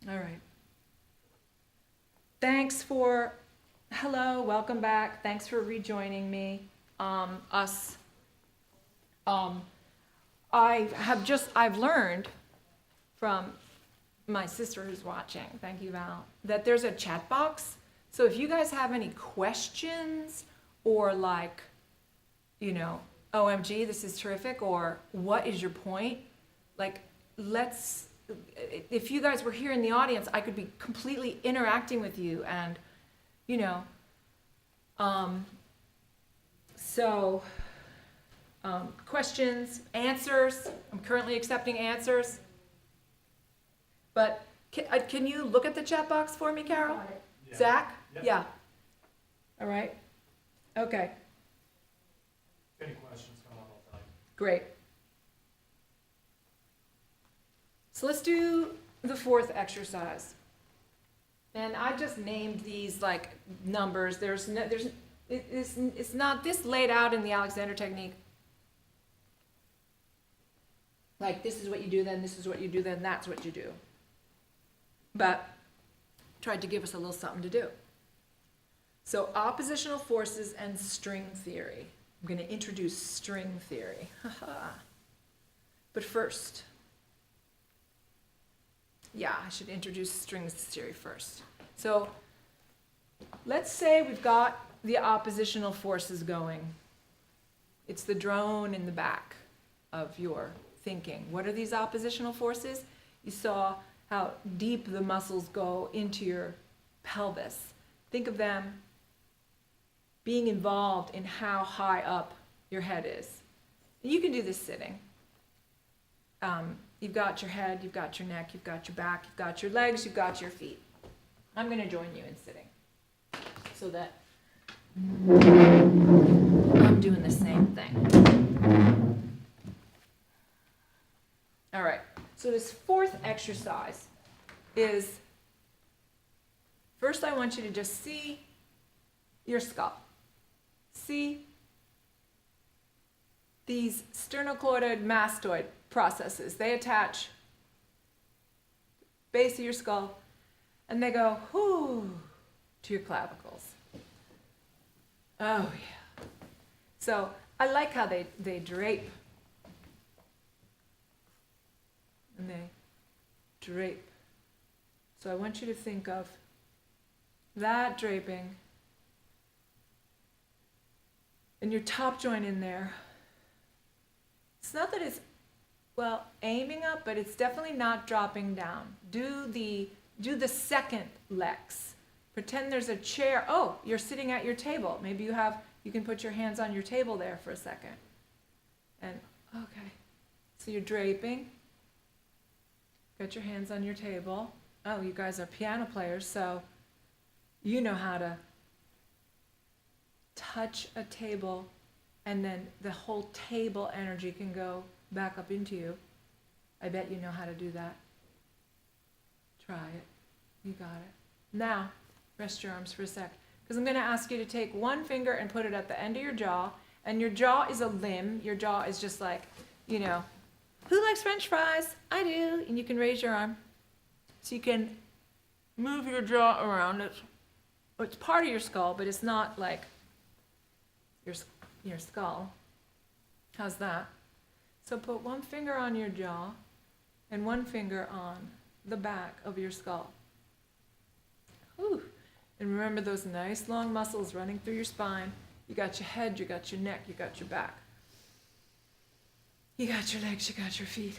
right. Hello, welcome back. Thanks for rejoining me. I've learned from my sister who's watching, thank you, Val, that there's a chat box. So if you guys have any questions or like, OMG, this is terrific, or what is your point? Like, if you guys were here in the audience, I could be completely interacting with you and, questions, answers. I'm currently accepting answers. But can you look at the chat box for me, Carol? Yeah. Zach? Yep. Yeah. All right. Okay, If any questions come up, I'll tell you. great. So let's do the fourth exercise. And I just named these like numbers. It's not this laid out in the Alexander technique. Like this is what you do, then this is what you do, then that's what you do. But tried to give us a little something to do. So oppositional forces and string theory. I'm going to introduce string theory. But first, I should introduce strings theory first. So let's say we've got the oppositional forces going. It's the drone in the back of your thinking. What are these oppositional forces? You saw how deep the muscles go into your pelvis. Think of them being involved in how high up your head is. You can do this sitting. You've got your head, you've got your neck, you've got your back, you've got your legs, you've got your feet. I'm going to join you in sitting so that I'm doing the same thing. All right, so this fourth exercise is, first I want you to just see your skull. See these sternocleidoid mastoid processes. They attach base of your skull and they go whoo to your clavicles. Oh yeah. So I like how they drape. And they drape. So I want you to think of that draping and your top joint in there. It's not that it's, aiming up, but it's definitely not dropping down. Do the second lex. Pretend there's a chair. Oh, you're sitting at your table. Maybe you can put your hands on your table there for a second. And, okay. So you're draping. Got your hands on your table. Oh, you guys are piano players, so you know how to touch a table and then the whole table energy can go back up into you. I bet you know how to do that. Try it. You got it. Now, rest your arms for a sec, because I'm going to ask you to take one finger and put it at the end of your jaw, and your jaw is a limb. Your jaw is just like, who likes French fries? I do. And you can raise your arm. So you can move your jaw around. It's part of your skull, but it's not like your skull. How's that? So put one finger on your jaw and one finger on the back of your skull. Whew. And remember those nice long muscles running through your spine. You got your head, you got your neck, you got your back. You got your legs, you got your feet.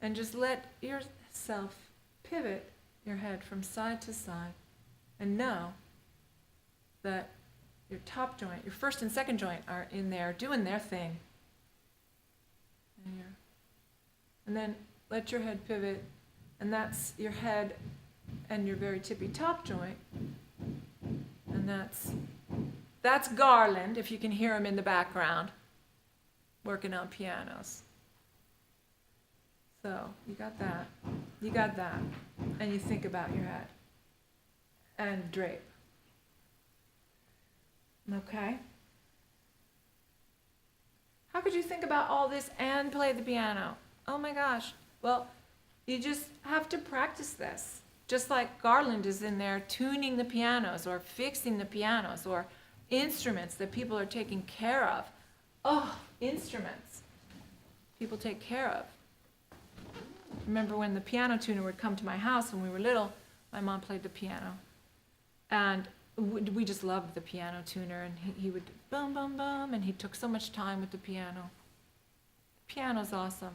And just let yourself pivot your head from side to side. And know that your top joint, your first and second joint are in there doing their thing. And then let your head pivot, and that's your head and your very tippy top joint. And that's Garland, if you can hear him in the background, working on pianos. So you got that, and you think about your head, and drape. Okay? How could you think about all this and play the piano? Oh my gosh. Well, You just have to practice this. Just like Garland is in there tuning the pianos or fixing the pianos or instruments that people are taking care of. Oh, instruments people take care of. Remember when the piano tuner would come to my house when we were little, my mom played the piano. And we just loved the piano tuner, and he would bum, bum, bum, and he took so much time with the piano. Piano's awesome.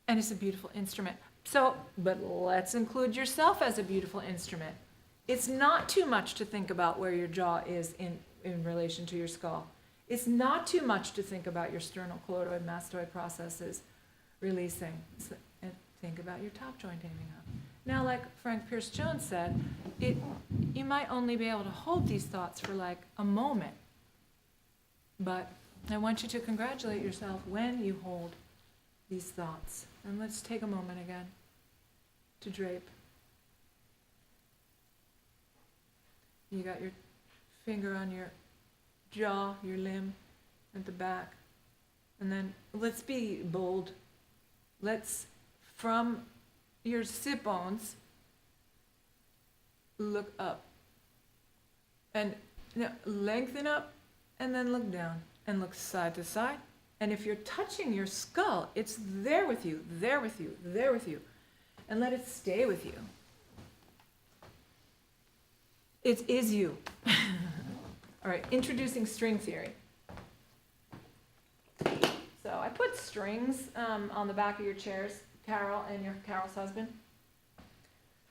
And it's a beautiful instrument. So, but let's include yourself as a beautiful instrument. It's not too much to think about where your jaw is in relation to your skull. It's not too much to think about your sternocleidoid mastoid processes releasing. And think about your top joint aiming up. Now, like Frank Pierce Jones said, you might only be able to hold these thoughts for like a moment. But I want you to congratulate yourself when you hold these thoughts. And let's take a moment again to drape. You got your finger on your jaw, your limb at the back. And then let's be bold. Let's, from your sit bones, look up. And lengthen up, and then look down. And look side to side. And if you're touching your skull, it's there with you, there with you, there with you. And let it stay with you. It is you. All right, introducing string theory. So I put strings on the back of your chairs, Carol and Carol's husband.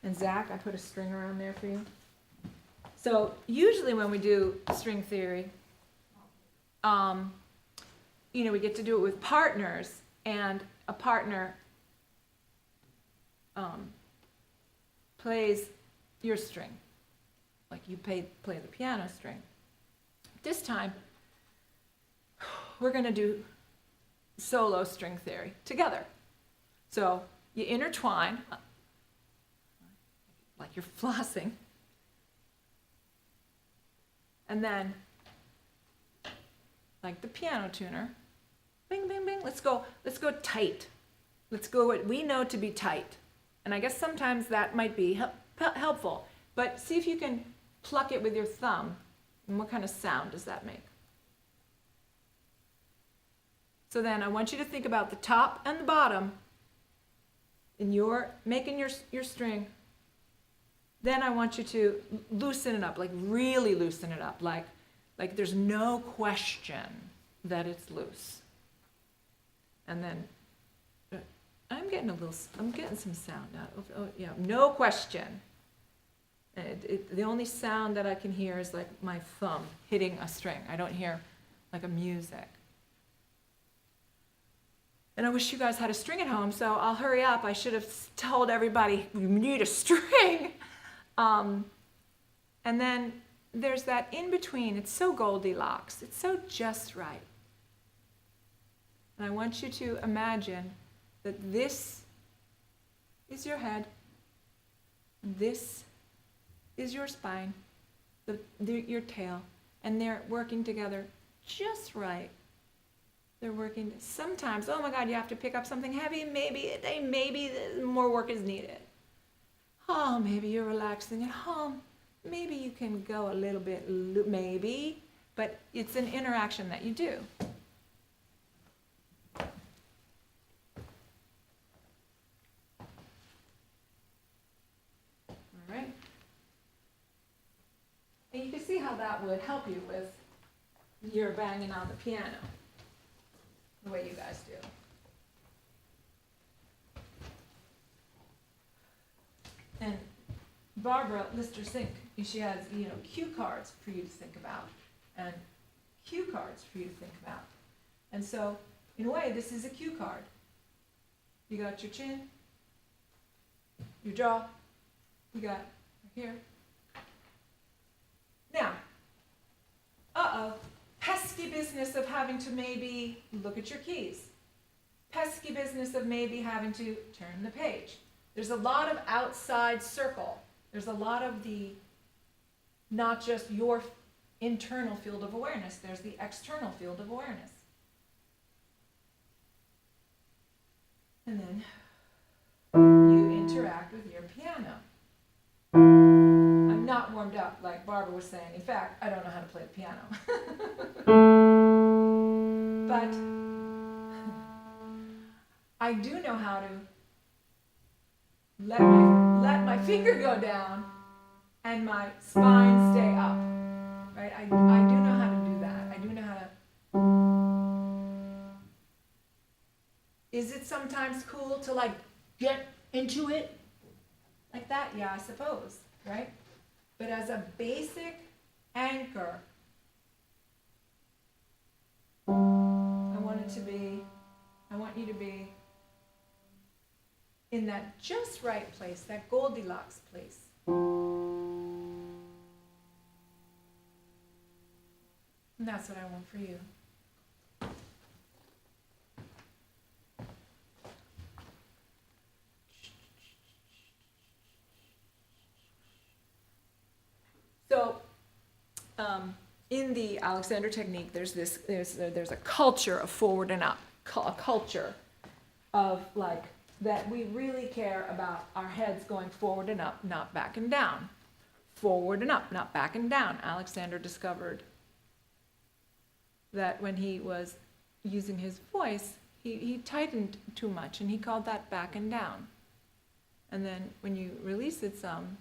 And Zach, I put a string around there for you. So usually when we do string theory, we get to do it with partners, and a partner plays your string, like you play the piano string. This time, we're going to do solo string theory together. So you intertwine, like you're flossing, and then, like the piano tuner, bing, bing, bing, let's go tight. Let's go what we know to be tight. And I guess sometimes that might be helpful, but see if you can pluck it with your thumb, and what kind of sound does that make? So then I want you to think about the top and the bottom, and you're making your string. Then I want you to loosen it up, like really loosen it up, like there's no question that it's loose. And then I'm getting some sound out. Oh, yeah, no question. The only sound that I can hear is like my thumb hitting a string. I don't hear like a music. And I wish you guys had a string at home, so I'll hurry up. I should have told everybody, you need a string. And then there's that in between. It's so Goldilocks. It's so just right. And I want you to imagine that this is your head. This is your spine, your tail. And they're working together just right. They're working. Sometimes, oh my God, you have to pick up something heavy. Maybe more work is needed. Oh, maybe you're relaxing at home. Maybe you can go a little bit, maybe, but it's an interaction that you do. All right. And you can see how that would help you with your banging on the piano, the way you guys do. And Barbara Lister-Sink, she has, cue cards for you to think about, and cue cards for you to think about. And so, in a way, this is a cue card. You got your chin, your jaw, you got here. Now, pesky business of having to maybe look at your keys. Pesky business of maybe having to turn the page. There's a lot of outside circle. There's a lot of not just your internal field of awareness, there's the external field of awareness. And then you interact with your piano. I'm not warmed up like Barbara was saying. In fact, I don't know how to play the piano. But I do know how to let my finger go down and my spine stay up. Right? I do know how to do that. I do know how to. Is it sometimes cool to like get into it like that? Yeah, I suppose, right? But as a basic anchor, I want you to be in that just right place, that Goldilocks place. And that's what I want for you. So, in the Alexander technique, there's a culture of forward and up, a culture of like that we really care about our heads going forward and up, not back and down. Forward and up, not back and down. Alexander discovered that when he was using his voice, he tightened too much, and he called that back and down. And then when you release it some,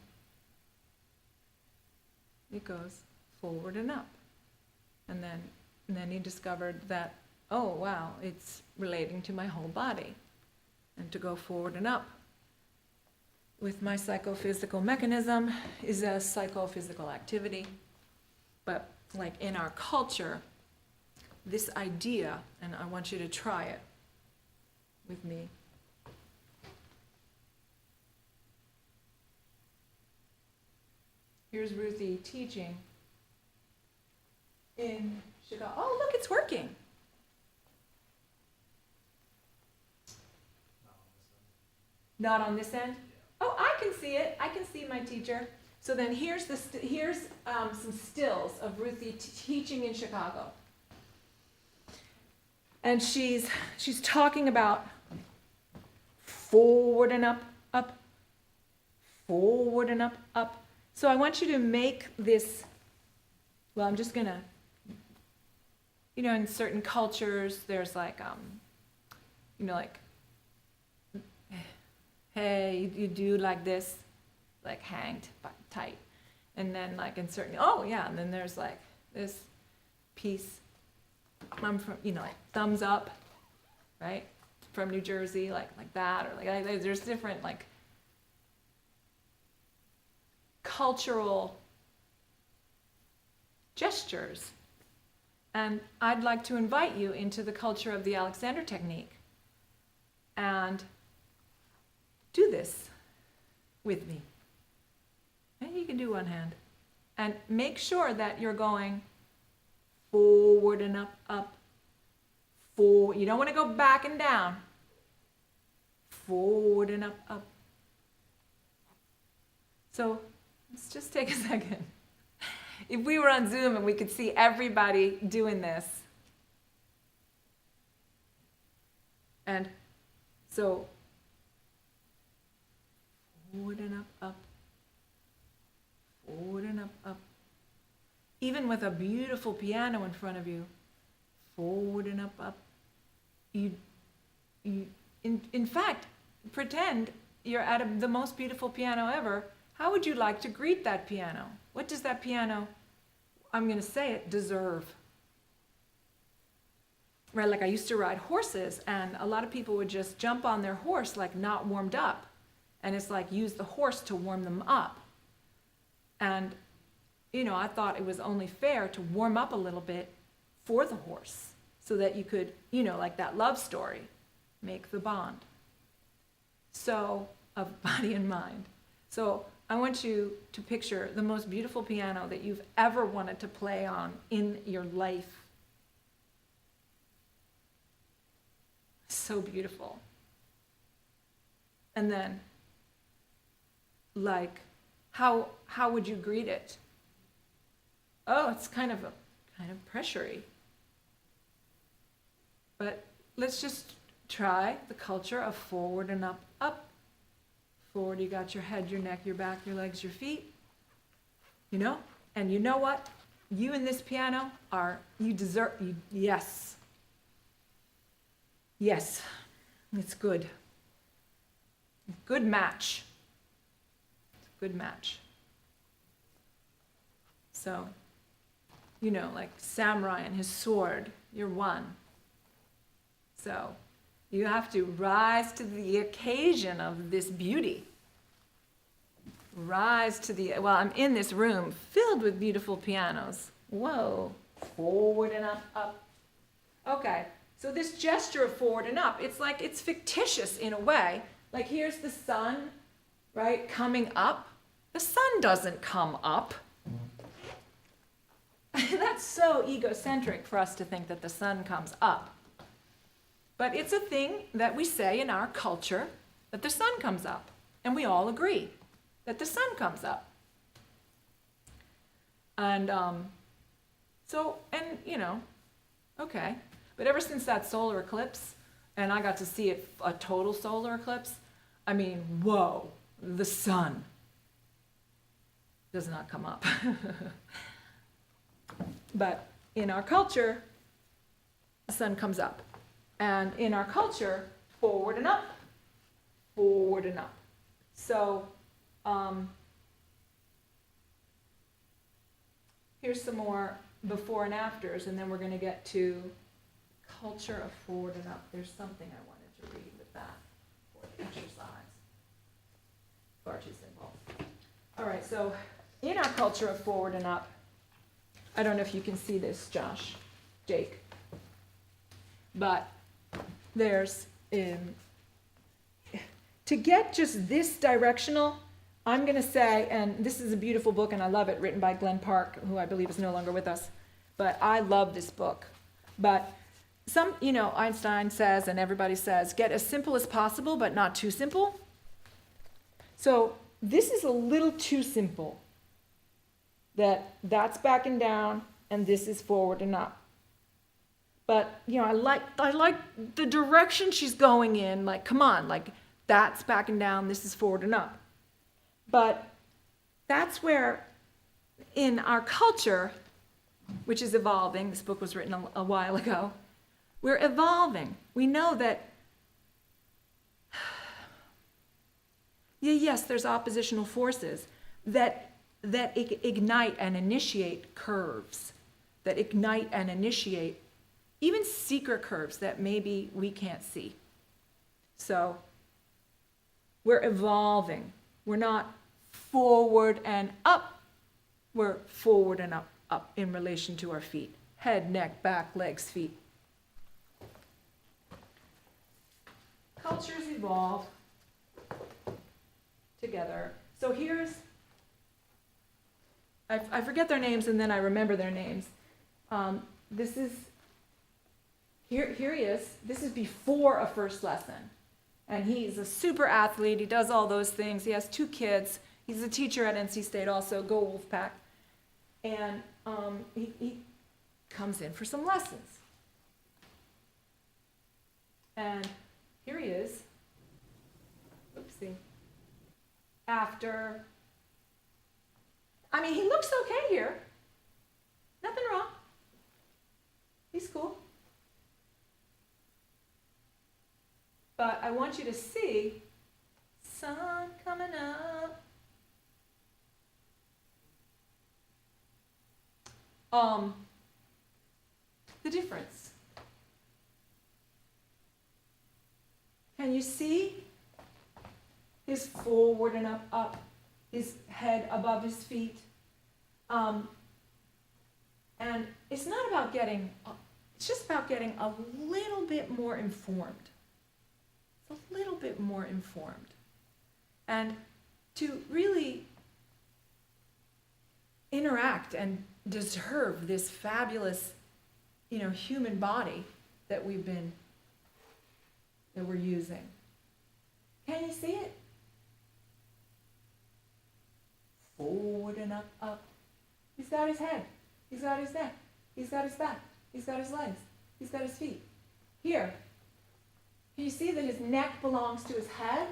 it goes forward and up. And then he discovered that, oh wow, it's relating to my whole body. And to go forward and up with my psychophysical mechanism is a psychophysical activity. But like in our culture, this idea, and I want you to try it with me. Here's Ruthie teaching in Chicago. Oh, look, it's working. Not on this end? Oh, I can see it. I can see my teacher. So then here's some stills of Ruthie teaching in Chicago. And she's talking about forward and up, up, forward and up, up. So I want you to make this, well, I'm just gonna, in certain cultures, there's like, like, hey, you do like this, like hanged tight. And then like in certain, oh yeah, and then there's like this piece, I'm from, like thumbs up, right? From New Jersey, like that, or like there's different like cultural gestures. And I'd like to invite you into the culture of the Alexander technique and do this with me. And you can do one hand. And make sure that you're going forward and up, up, forward. You don't want to go back and down. Forward and up, up. So let's just take a second. If we were on Zoom and we could see everybody doing this. And so forward and up, up. Forward and up, up. Even with a beautiful piano in front of you, forward and up, up. In fact, pretend you're at the most beautiful piano ever. How would you like to greet that piano? What does that piano, I'm going to say it, deserve? Right, like I used to ride horses, and a lot of people would just jump on their horse like not warmed up. And it's like use the horse to warm them up. And, I thought it was only fair to warm up a little bit for the horse so that you could, like that love story, make the bond. So, of body and mind. So, I want you to picture the most beautiful piano that you've ever wanted to play on in your life. So beautiful. And then, like, how would you greet it? Oh, it's kind of pressury. But let's just try the culture of forward and up, up, Forward, you got your head, your neck, your back, your legs, your feet. You know? And you know what? You and this piano yes. Yes, it's good. Good match. Good match. So, you know, like samurai and his sword, you're one. So, you have to rise to the occasion of this beauty. Well, I'm in this room filled with beautiful pianos. Whoa, forward and up, up. Okay, so this gesture of forward and up, it's like it's fictitious in a way. Like here's the sun, right, coming up. The sun doesn't come up. That's so egocentric for us to think that the sun comes up. But it's a thing that we say in our culture, that the sun comes up. And we all agree that the sun comes up. And okay. But ever since that solar eclipse, and I got to see it, a total solar eclipse, I mean, whoa, the sun does not come up. But in our culture, the sun comes up. And in our culture, forward and up, forward and up. So here's some more before and afters, and then we're going to get to culture of forward and up. There's something I wanted to read with that for the exercise. Far too simple. All right, so in our culture of forward and up, I don't know if you can see this, Jake, but there's, to get just this directional, I'm going to say, and this is a beautiful book and I love it, written by Glenn Park, who I believe is no longer with us, but I love this book. But Einstein says, and everybody says, get as simple as possible, but not too simple. So this is a little too simple. That's backing down, and this is forward and up. But, I like the direction she's going in. Like, come on, like, that's backing down, this is forward and up. But that's where, in our culture, which is evolving, this book was written a while ago, we're evolving. We know that, yes, there's oppositional forces that ignite and initiate curves, that ignite and initiate even secret curves that maybe we can't see. So we're evolving. We're not forward and up. We're forward and up in relation to our feet. Head, neck, back, legs, feet. Cultures evolve together. So here's, I forget their names and then I remember their names. Here he is. This is before a first lesson. And he's a super athlete. He does all those things. He has 2 kids. He's a teacher at NC State also. Go Wolfpack. And he comes in for some lessons. And here he is. Oopsie. After, he looks okay here. Nothing wrong. He's cool. But I want you to see sun coming up. The difference. Can you see his forward and up, his head above his feet? And it's not about it's just about getting a little bit more informed. It's a little bit more informed. And to really interact and deserve this fabulous, human body that we're using. Can you see it? Forward and up, up. He's got his head. He's got his neck. He's got his back. He's got his legs. He's got his feet. Here. Can you see that his neck belongs to his head?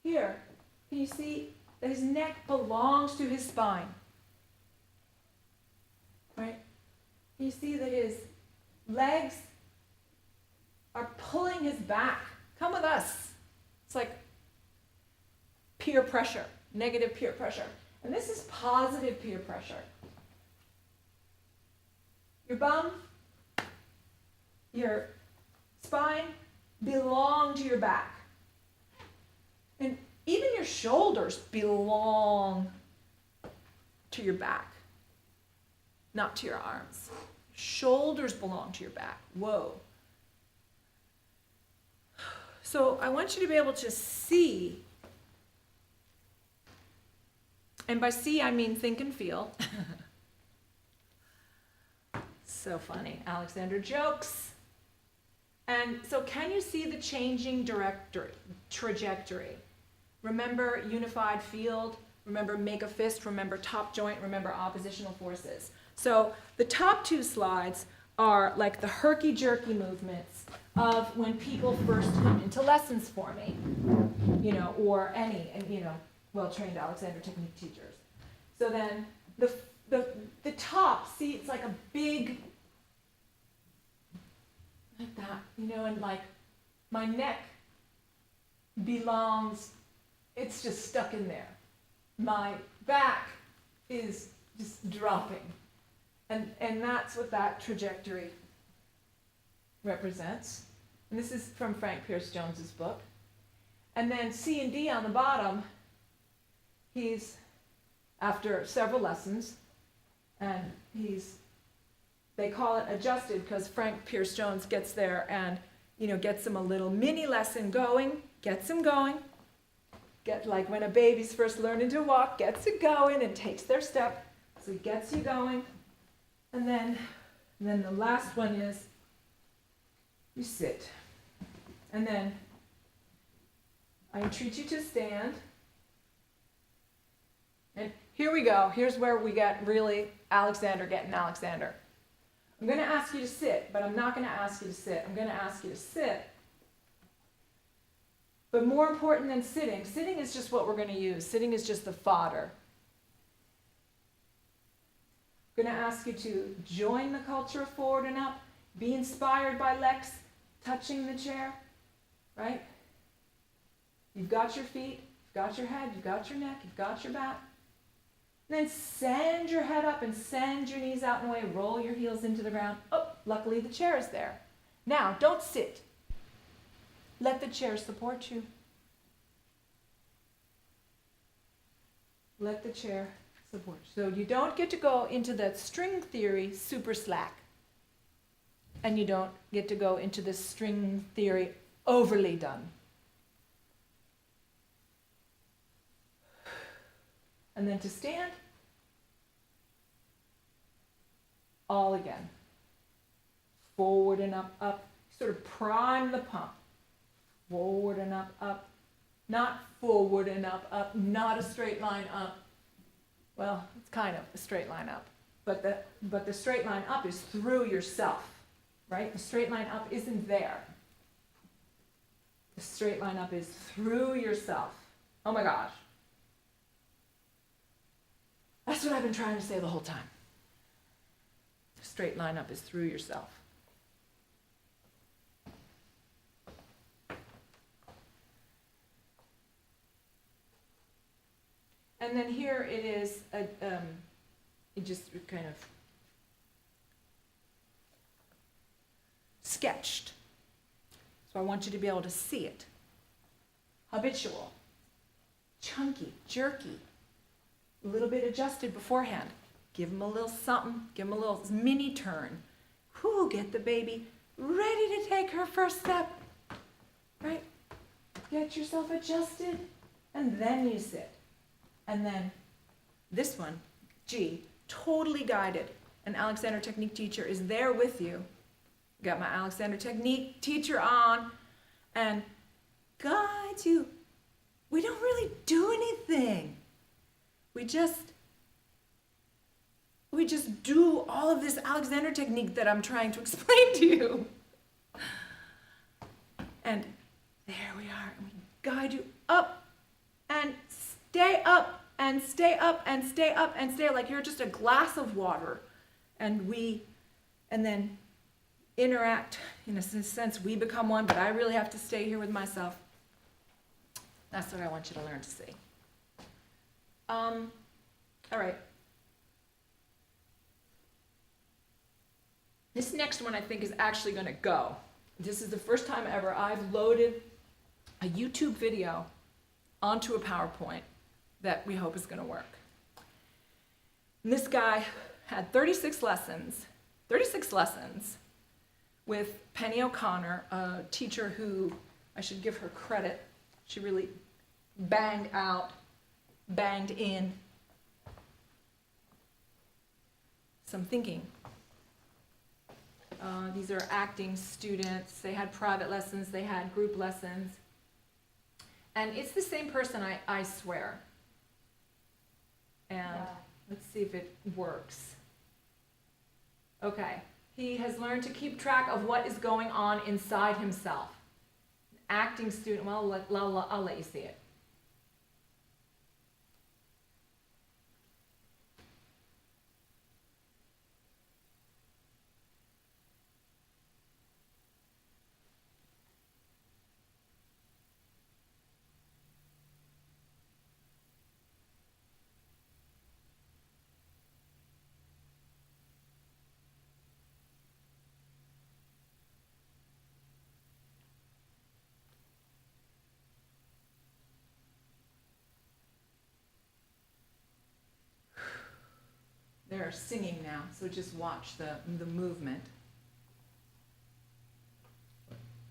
here, can you see that his neck belongs to his spine? Right? Can you see that his legs are pulling his back? Come with us. It's like peer pressure, negative peer pressure. And this is positive peer pressure. Your bum, your spine belong to your back. And even your shoulders belong to your back, not to your arms. Shoulders belong to your back. Whoa. So I want you to be able to see, and by see I mean think and feel. So funny. Alexander jokes. And so can you see the changing trajectory? Remember unified field, remember make a fist, remember top joint, remember oppositional forces. So the top two slides are like the herky-jerky movements of when people first come into lessons for me, or any, well-trained Alexander technique teachers. So then the top, see, it's like a big, like that, and like my neck belongs, it's just stuck in there. My back is just dropping. And that's what that trajectory represents. And this is from Frank Pierce Jones's book. And then C and D on the bottom, he's, after several lessons, and they call it adjusted because Frank Pierce Jones gets there and, gets him a little mini lesson going, gets him going. Get like when a baby's first learning to walk, gets it going and takes their step. So he gets you going. And then the last one is you sit. And then I entreat you to stand. And here we go. Here's where we get really Alexander getting Alexander. I'm going to ask you to sit, but I'm not going to ask you to sit. I'm going to ask you to sit. But more important than sitting is just what we're going to use. Sitting is just the fodder. I'm going to ask you to join the culture of forward and up, be inspired by Lex touching the chair, right? You've got your feet, you've got your head, you've got your neck, you've got your back. And then send your head up and send your knees out and away, roll your heels into the ground. Oh, luckily the chair is there. Now, don't sit. Let the chair support you. Let the chair support you. So you don't get to go into that string theory super slack. And you don't get to go into the string theory overly done. And then to stand, all again. Forward and up, up. Sort of prime the pump. Forward and up, up. Not forward and up, not a straight line up. Well, it's kind of a straight line up. But the straight line up is through yourself, right? The straight line up isn't there. The straight line up is through yourself. Oh my gosh. That's what I've been trying to say the whole time. The straight line up is through yourself. And then here it is, it just kind of sketched. So I want you to be able to see it. Habitual, chunky, jerky, a little bit adjusted beforehand. Give them a little something, give them a little mini turn. Whoo, get the baby ready to take her first step, right? Get yourself adjusted, and then you sit. And then this one, G, totally guided. An Alexander Technique teacher is there with you. Got my Alexander Technique teacher on and guides you. We don't really do anything. We just do all of this Alexander Technique that I'm trying to explain to you. And there we are. And we guide you up and stay up and stay up and stay up and stay like you're just a glass of water. And then interact, in a sense, we become one, but I really have to stay here with myself. That's what I want you to learn to see. All right. This next one I think is actually going to go. This is the first time ever I've loaded a YouTube video onto a PowerPoint that we hope is going to work. And this guy had 36 lessons with Penny O'Connor, a teacher who, I should give her credit, she really banged in some thinking. These are acting students. They had private lessons, they had group lessons. And it's the same person, I swear. And let's see if it works. Okay. He has learned to keep track of what is going on inside himself. Acting student, well, I'll let you see it. They're singing now, so just watch the movement.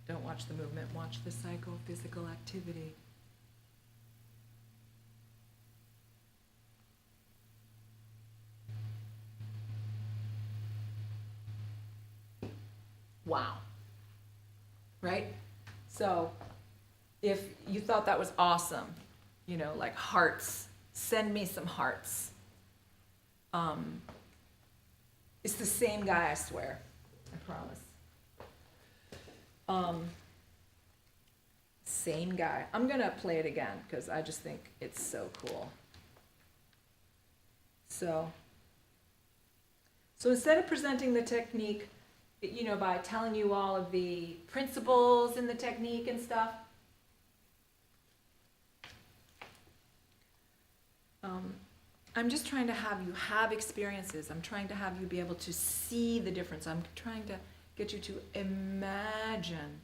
Don't watch the movement, watch the psychophysical activity. Wow. Right? So, if you thought that was awesome, like hearts, send me some hearts. It's the same guy, I swear. I promise. Same guy. I'm going to play it again because I just think it's so cool. So instead of presenting the technique, by telling you all of the principles in the technique and stuff, I'm just trying to have you have experiences. I'm trying to have you be able to see the difference. I'm trying to get you to imagine.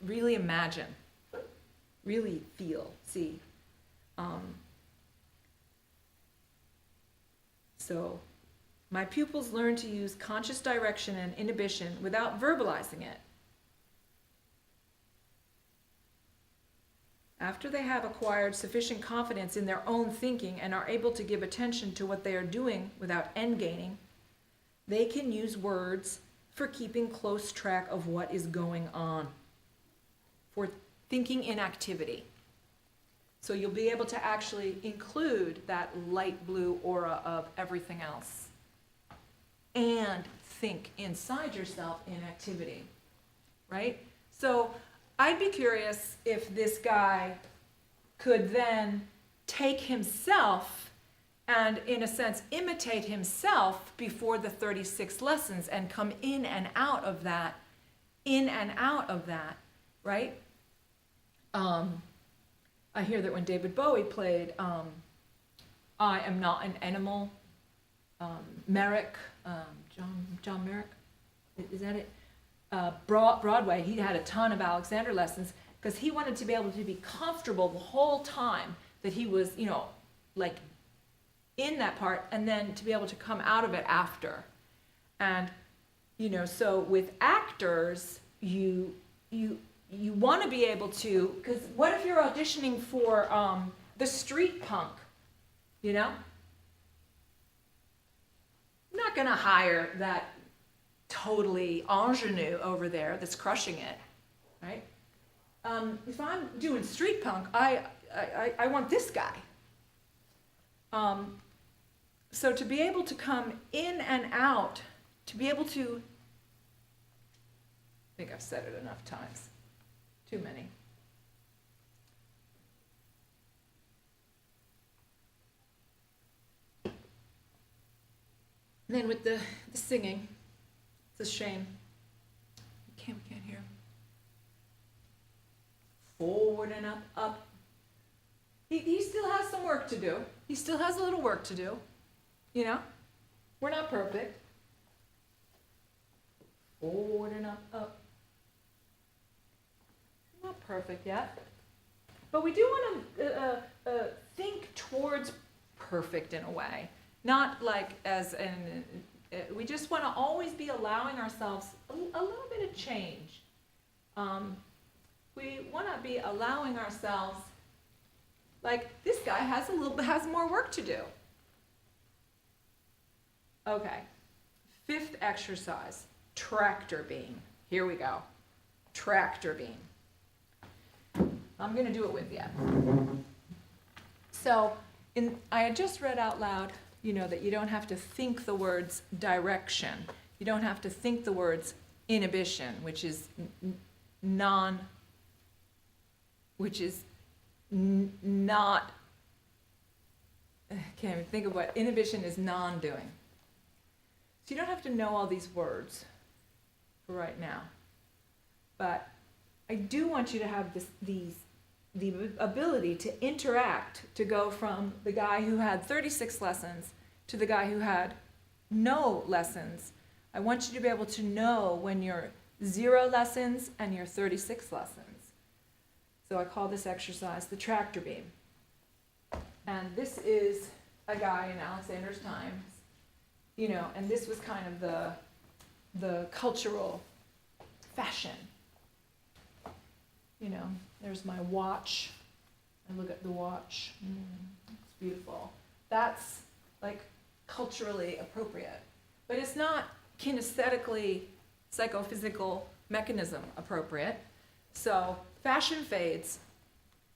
Really imagine. Really feel, see. So, my pupils learn to use conscious direction and inhibition without verbalizing it. After they have acquired sufficient confidence in their own thinking and are able to give attention to what they are doing without endgaining, they can use words for keeping close track of what is going on, for thinking in activity. So you'll be able to actually include that light blue aura of everything else and think inside yourself in activity, right? So I'd be curious if this guy could then take himself and, in a sense, imitate himself before the 36 lessons and come in and out of that, right? I hear that when David Bowie played I Am Not an Animal, Merrick, John Merrick, is that it? Broadway, he had a ton of Alexander lessons because he wanted to be able to be comfortable the whole time that he was, like in that part, and then to be able to come out of it after. And, so with actors, you want to be able to, because what if you're auditioning for the street punk, I'm not going to hire that totally ingenue over there that's crushing it, right? If I'm doing street punk, I want this guy. So to be able to come in and out, to be able to, I think I've said it enough times, too many. And then with the singing, it's a shame. We can't hear. Forward and up, up. He still has some work to do. He still has a little work to do. You know? We're not perfect. Forward and up, up. Not perfect yet. But we do want to think towards perfect in a way. Not like as an, we just want to always be allowing ourselves a little bit of change. We want to be allowing ourselves, like this guy has more work to do. Okay, 5th exercise, tractor beam. Here we go, tractor beam. I'm going to do it with you. So, I had just read out loud, that you don't have to think the words direction. You don't have to think the words inhibition, which is not, I can't even think of what inhibition is non-doing. So you don't have to know all these words for right now. But I do want you to have the ability to interact, to go from the guy who had 36 lessons to the guy who had no lessons. I want you to be able to know when you're 0 lessons and you're 36 lessons. So I call this exercise the tractor beam. And this is a guy in Alexander's times, and this was kind of the cultural fashion. There's my watch. I look at the watch. It's beautiful. That's like culturally appropriate. But it's not kinesthetically psychophysical mechanism appropriate. So fashion fades.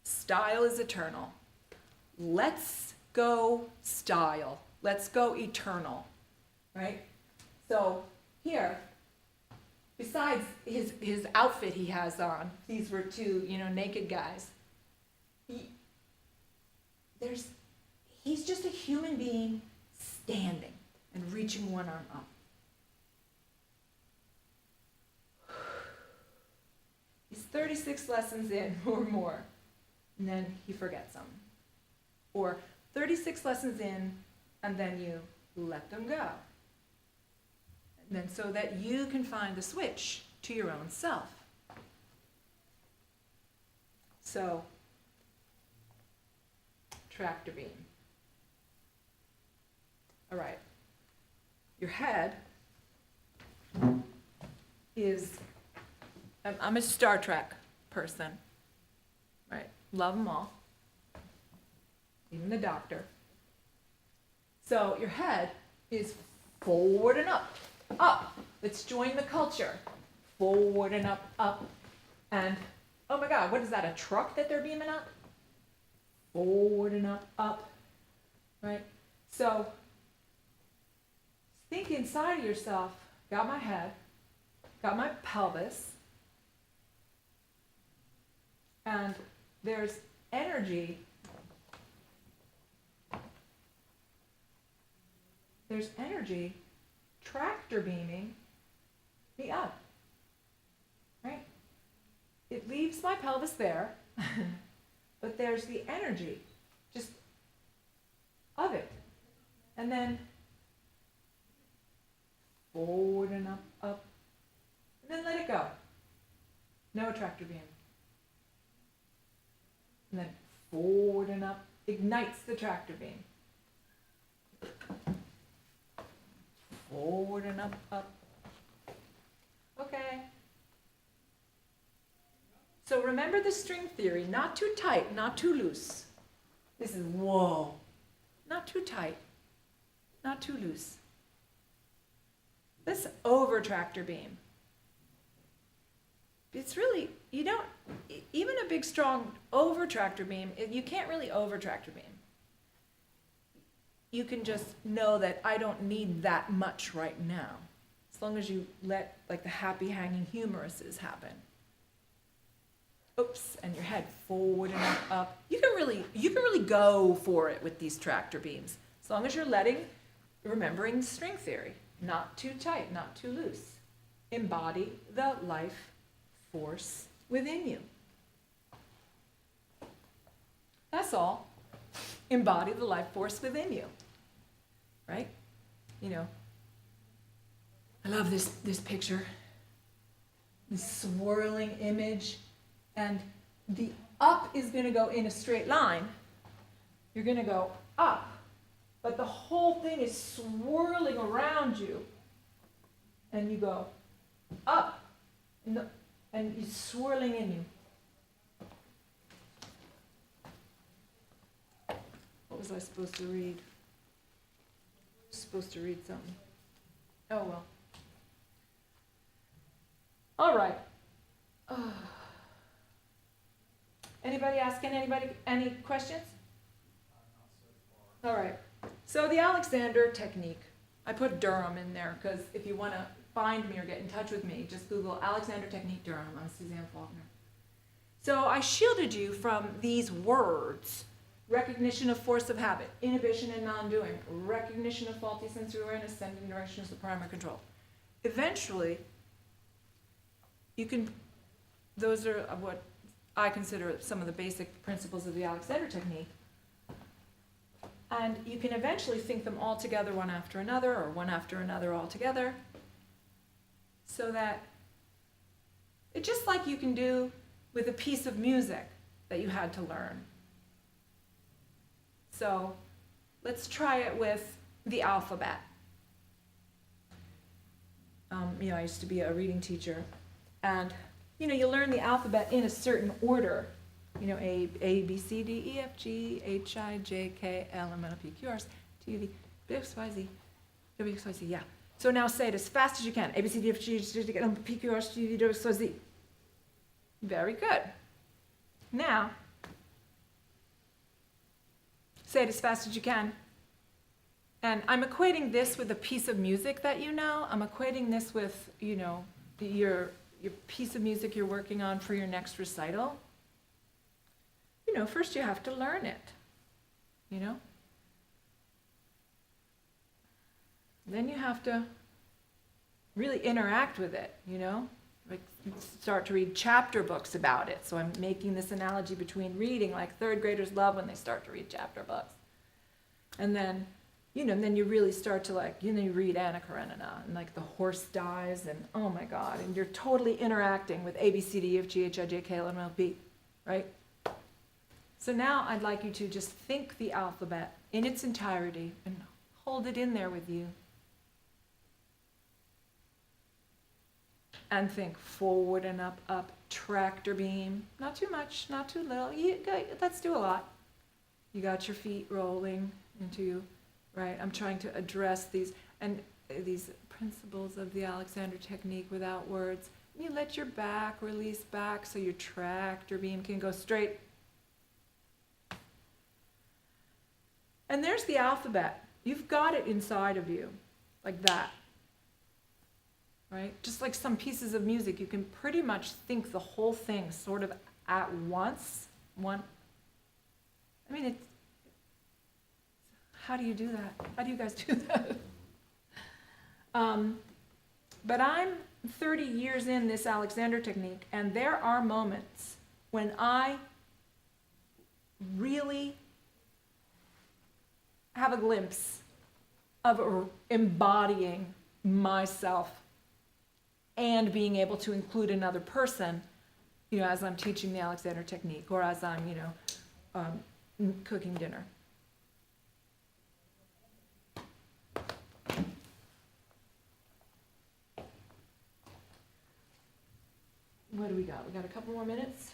Style is eternal. Let's go style. Let's go eternal. Right? So here, besides his outfit he has on, these were 2, naked guys. He's just a human being standing and reaching one arm up. He's 36 lessons in or more, and then he forgets them. Or 36 lessons in, and then you let them go. And then so that you can find the switch to your own self. So, tractor beam. All right. Your head is, I'm a Star Trek person, right? Love them all, even the Doctor. So your head is forward and up, up. Let's join the culture. Forward and up, up. And, oh my God, what is that, a truck that they're beaming up? Forward and up, up, right? So think inside of yourself, got my head, got my pelvis, and there's energy. There's energy tractor beaming me up, right? It leaves my pelvis there, but there's the energy just of it. And then forward and up, up, and then let it go. No tractor beam. And then forward and up, ignites the tractor beam. Forward and up, up. Okay. So remember the string theory, not too tight, not too loose. This is whoa. Not too tight, not too loose. This over tractor beam. It's really, even a big strong over tractor beam, you can't really over tractor beam. You can just know that I don't need that much right now, as long as you let like the happy hanging humeruses happen. Oops, and your head forward and up. You can really go for it with these tractor beams, as long as you're letting remembering string theory. Not too tight, not too loose. Embody the life force within you. That's all. Embody the life force within you. Right? You know, I love this picture. This swirling image. And the up is going to go in a straight line. You're going to go up. But the whole thing is swirling around you. And you go up. And it's swirling in you. What was I supposed to read? I was supposed to read something. Oh well. All right. Anybody asking anybody any questions? All right. So the Alexander technique. I put Durham in there because if you want to find me or get in touch with me, just Google Alexander technique Durham. I'm Suzanne Faulkner. So I shielded you from these words. Recognition of force of habit, inhibition and non-doing, recognition of faulty sensory awareness, sending direction is the primary control. Eventually, you can, those are what I consider some of the basic principles of the Alexander technique. And you can eventually think them all together one after another or one after another all together. So that it's just like you can do with a piece of music that you had to learn. So let's try it with the alphabet. I used to be a reading teacher, and you learn the alphabet in a certain order. A, B, C, D, E, F, G, H, I, J, K, L, M, N, O, P, Q, R, S, T, U, V, W, X, Y, Z, W, X, Y, Z, yeah. So now say it as fast as you can. A, B, C, D, F, G, H, I, J, K, L, M, N, O, P, Q, R, S, T, U, V, W, X, Y, Z. Very good. Now, say it as fast as you can. And I'm equating this with a piece of music that you know. I'm equating this with, your piece of music you're working on for your next recital. First you have to learn it, Then you have to really interact with it, Like start to read chapter books about it. So I'm making this analogy between reading, like third graders love when they start to read chapter books. And then, then you really start to you read Anna Karenina, and the horse dies, and oh my God, and you're totally interacting with A, B, C, D, E, F, G, H, I, J, K, L, M, N, O, P, right? So now I'd like you to just think the alphabet in its entirety and hold it in there with you. And think forward and up, tractor beam. Not too much, not too little. Let's do a lot. You got your feet rolling into you, right? I'm trying to address these principles of the Alexander technique without words. You let your back release back so your tractor beam can go straight. And there's the alphabet. You've got it inside of you, like that. Right? Just like some pieces of music, you can pretty much think the whole thing sort of at once. How do you do that? How do you guys do that? But I'm 30 years in this Alexander technique, and there are moments when I really have a glimpse of embodying myself and being able to include another person, as I'm teaching the Alexander technique or as I'm, cooking dinner. What do we got? We got a couple more minutes.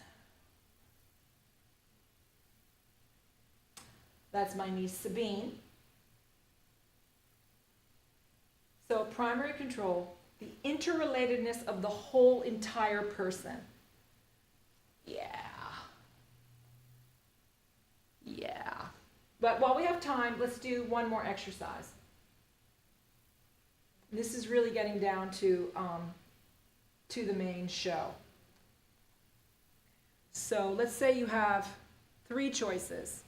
That's my niece Sabine. So primary control, the interrelatedness of the whole entire person. Yeah. But while we have time, let's do one more exercise. This is really getting down to the main show. So let's say you have 3 choices.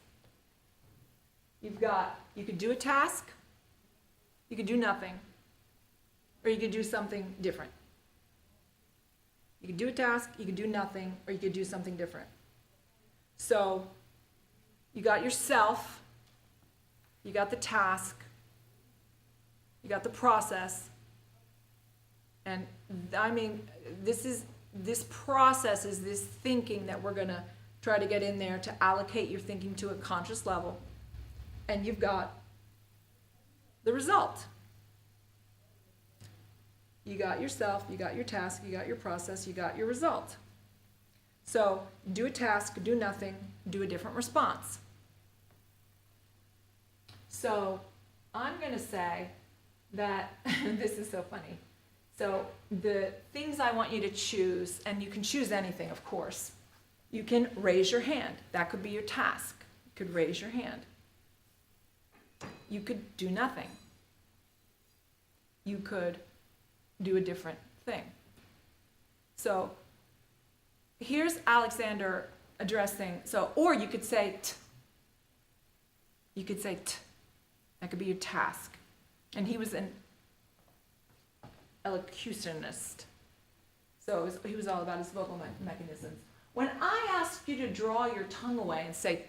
You could do a task, you could do nothing, or you could do something different. You could do a task, you could do nothing, or you could do something different. So you got yourself, you got the task, you got the process, and I mean, this process is this thinking that we're gonna try to get in there to allocate your thinking to a conscious level, and you've got the result. You got yourself, you got your task, you got your process, you got your result. So do a task, do nothing, do a different response. So I'm going to say that, this is so funny. So the things I want you to choose, and you can choose anything, of course. You can raise your hand. That could be your task. You could raise your hand. You could do nothing. You could do a different thing. So here's Alexander addressing, or you could say t. You could say t. That could be your task. And he was an elocutionist. So he was all about his vocal mechanisms. When I ask you to draw your tongue away and say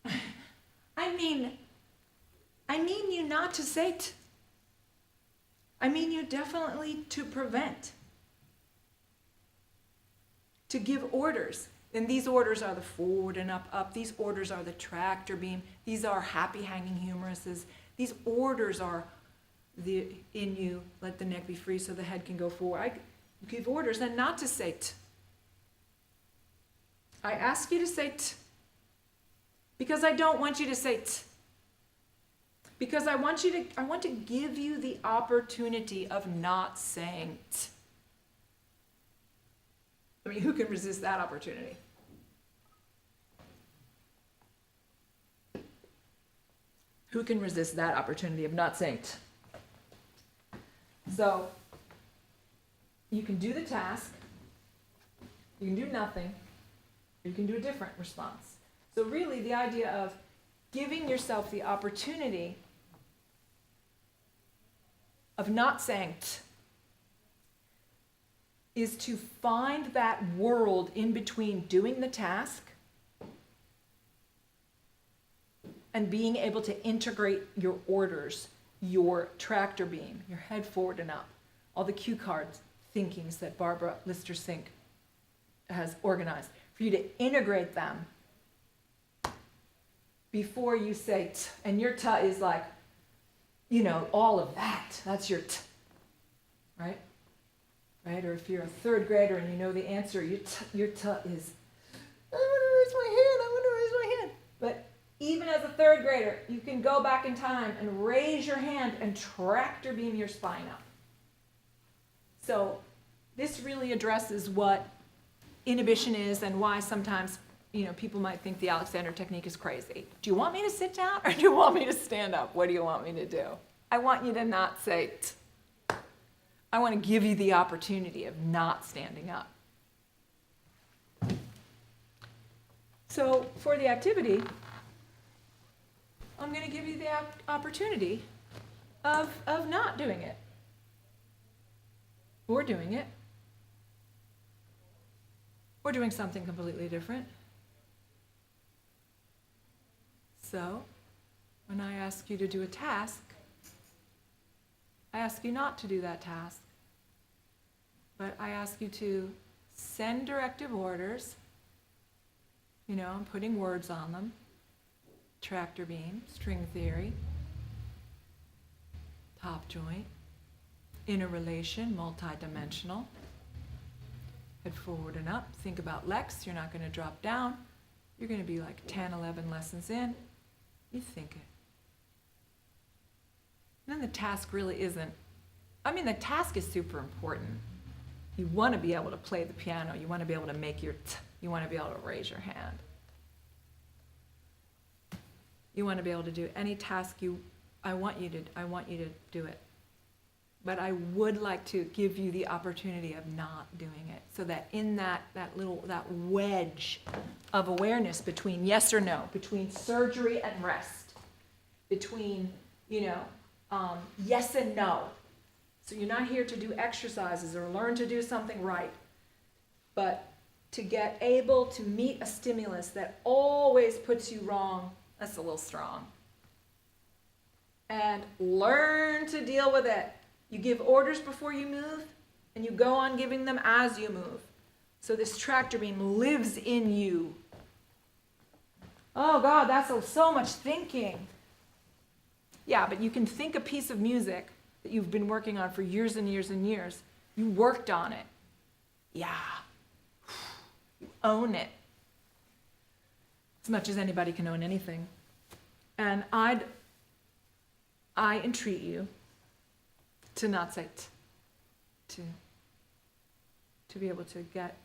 t, I mean you not to say t. I mean you definitely to prevent, to give orders. And these orders are the forward and up. These orders are the tractor beam. These are happy hanging humeruses. These orders are the in you, let the neck be free so the head can go forward. I give orders and not to say t. I ask you to say t because I don't want you to say t. Because I want to give you the opportunity of not saying t. I mean, who can resist that opportunity? Who can resist that opportunity of not saying t? So, you can do the task, you can do nothing, or you can do a different response. So really, the idea of giving yourself the opportunity of not saying t is to find that world in between doing the task and being able to integrate your orders, your tractor beam, your head forward and up, all the cue cards thinkings that Barbara Lister-Sink has organized, for you to integrate them before you say t, and your t is like, all of that. That's your t, right? Right? Or if you're a third grader and you know the answer, your t is, I want to raise my hand. But even as a third grader, you can go back in time and raise your hand and tractor beam your spine up. So this really addresses what inhibition is and why sometimes people might think the Alexander technique is crazy. Do you want me to sit down or do you want me to stand up? What do you want me to do? I want you to not say t. I want to give you the opportunity of not standing up. So for the activity, I'm going to give you the opportunity of not doing it. Or doing it. Or doing something completely different. So, when I ask you to do a task, I ask you not to do that task. But I ask you to send directive orders, I'm putting words on them. Tractor beam, string theory, top joint, interrelation, multidimensional, head forward and up. Think about Lex, you're not going to drop down. You're going to be like 10, 11 lessons in. You think it. And then the task really isn't, the task is super important. You want to be able to play the piano. You want to be able to make your t. You want to be able to raise your hand. You want to be able to do any task I want you to do it. But I would like to give you the opportunity of not doing it, so that in that wedge of awareness between yes or no, between surgery and rest, between yes and no. So you're not here to do exercises or learn to do something right, but to get able to meet a stimulus that always puts you wrong. That's a little strong. And learn to deal with it. You give orders before you move, and you go on giving them as you move. So this tractor beam lives in you. Oh God, that's so much thinking. Yeah, but you can think a piece of music that you've been working on for years and years and years. You worked on it. Yeah. You own it. As much as anybody can own anything. And I entreat you to not say to be able to get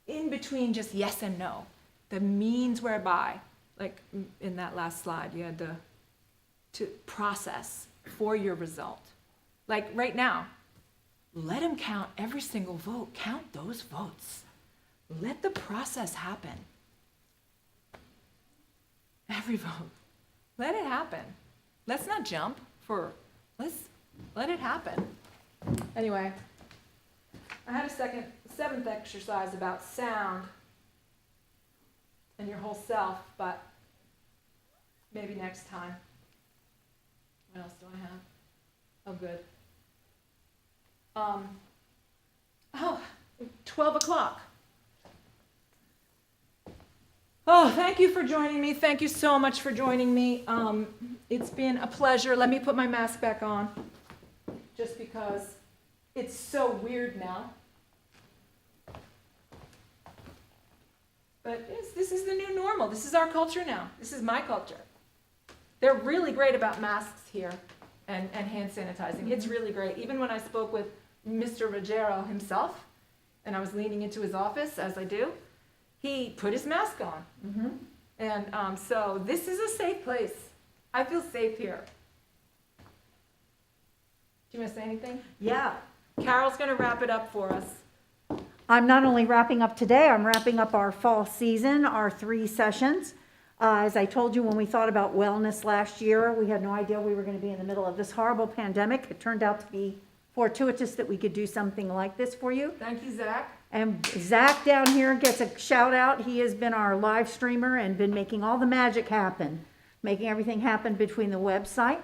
in between just yes and no. The means whereby, like in that last slide, you had to process for your result. Like right now, let him count every single vote. Count those votes. Let the process happen. Every vote. Let it happen. Let's not jump let's let it happen. Anyway, I had a seventh exercise about sound and your whole self, but maybe next time. What else do I have? Oh, good. 12 o'clock. Oh, thank you for joining me. Thank you so much for joining me. It's been a pleasure. Let me put my mask back on, just because it's so weird now. But this is the new normal. This is our culture now. This is my culture. They're really great about masks here and hand sanitizing. It's really great. Even when I spoke with Mr. Ruggero himself, and I was leaning into his office, as I do, he put his mask on. Mm-hmm. And so this is a safe place. I feel safe here. Do you want to say anything? Yeah. Carol's going to wrap it up for us. I'm not only wrapping up today, I'm wrapping up our fall season, our 3 sessions. As I told you, when we thought about wellness last year, we had no idea we were going to be in the middle of this horrible pandemic. It turned out to be fortuitous that we could do something like this for you. Thank you, Zach. And Zach down here gets a shout out. He has been our live streamer and been making all the magic happen, making everything happen between the website.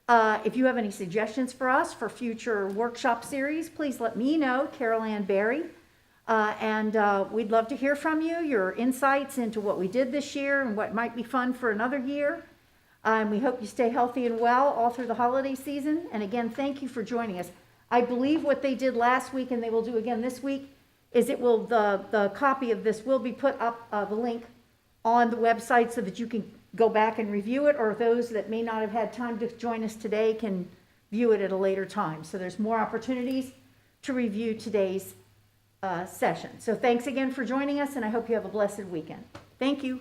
If you have any suggestions for us for future workshop series, please let me know, Carol Ann Berry. And we'd love to hear from you, your insights into what we did this year and what might be fun for another year. And we hope you stay healthy and well all through the holiday season. And again, thank you for joining us. I believe what they did last week and they will do again this week is the copy of this will be put up, the link on the website so that you can go back and review it, or those that may not have had time to join us today can view it at a later time. So there's more opportunities to review today's session. So thanks again for joining us, and I hope you have a blessed weekend. Thank you.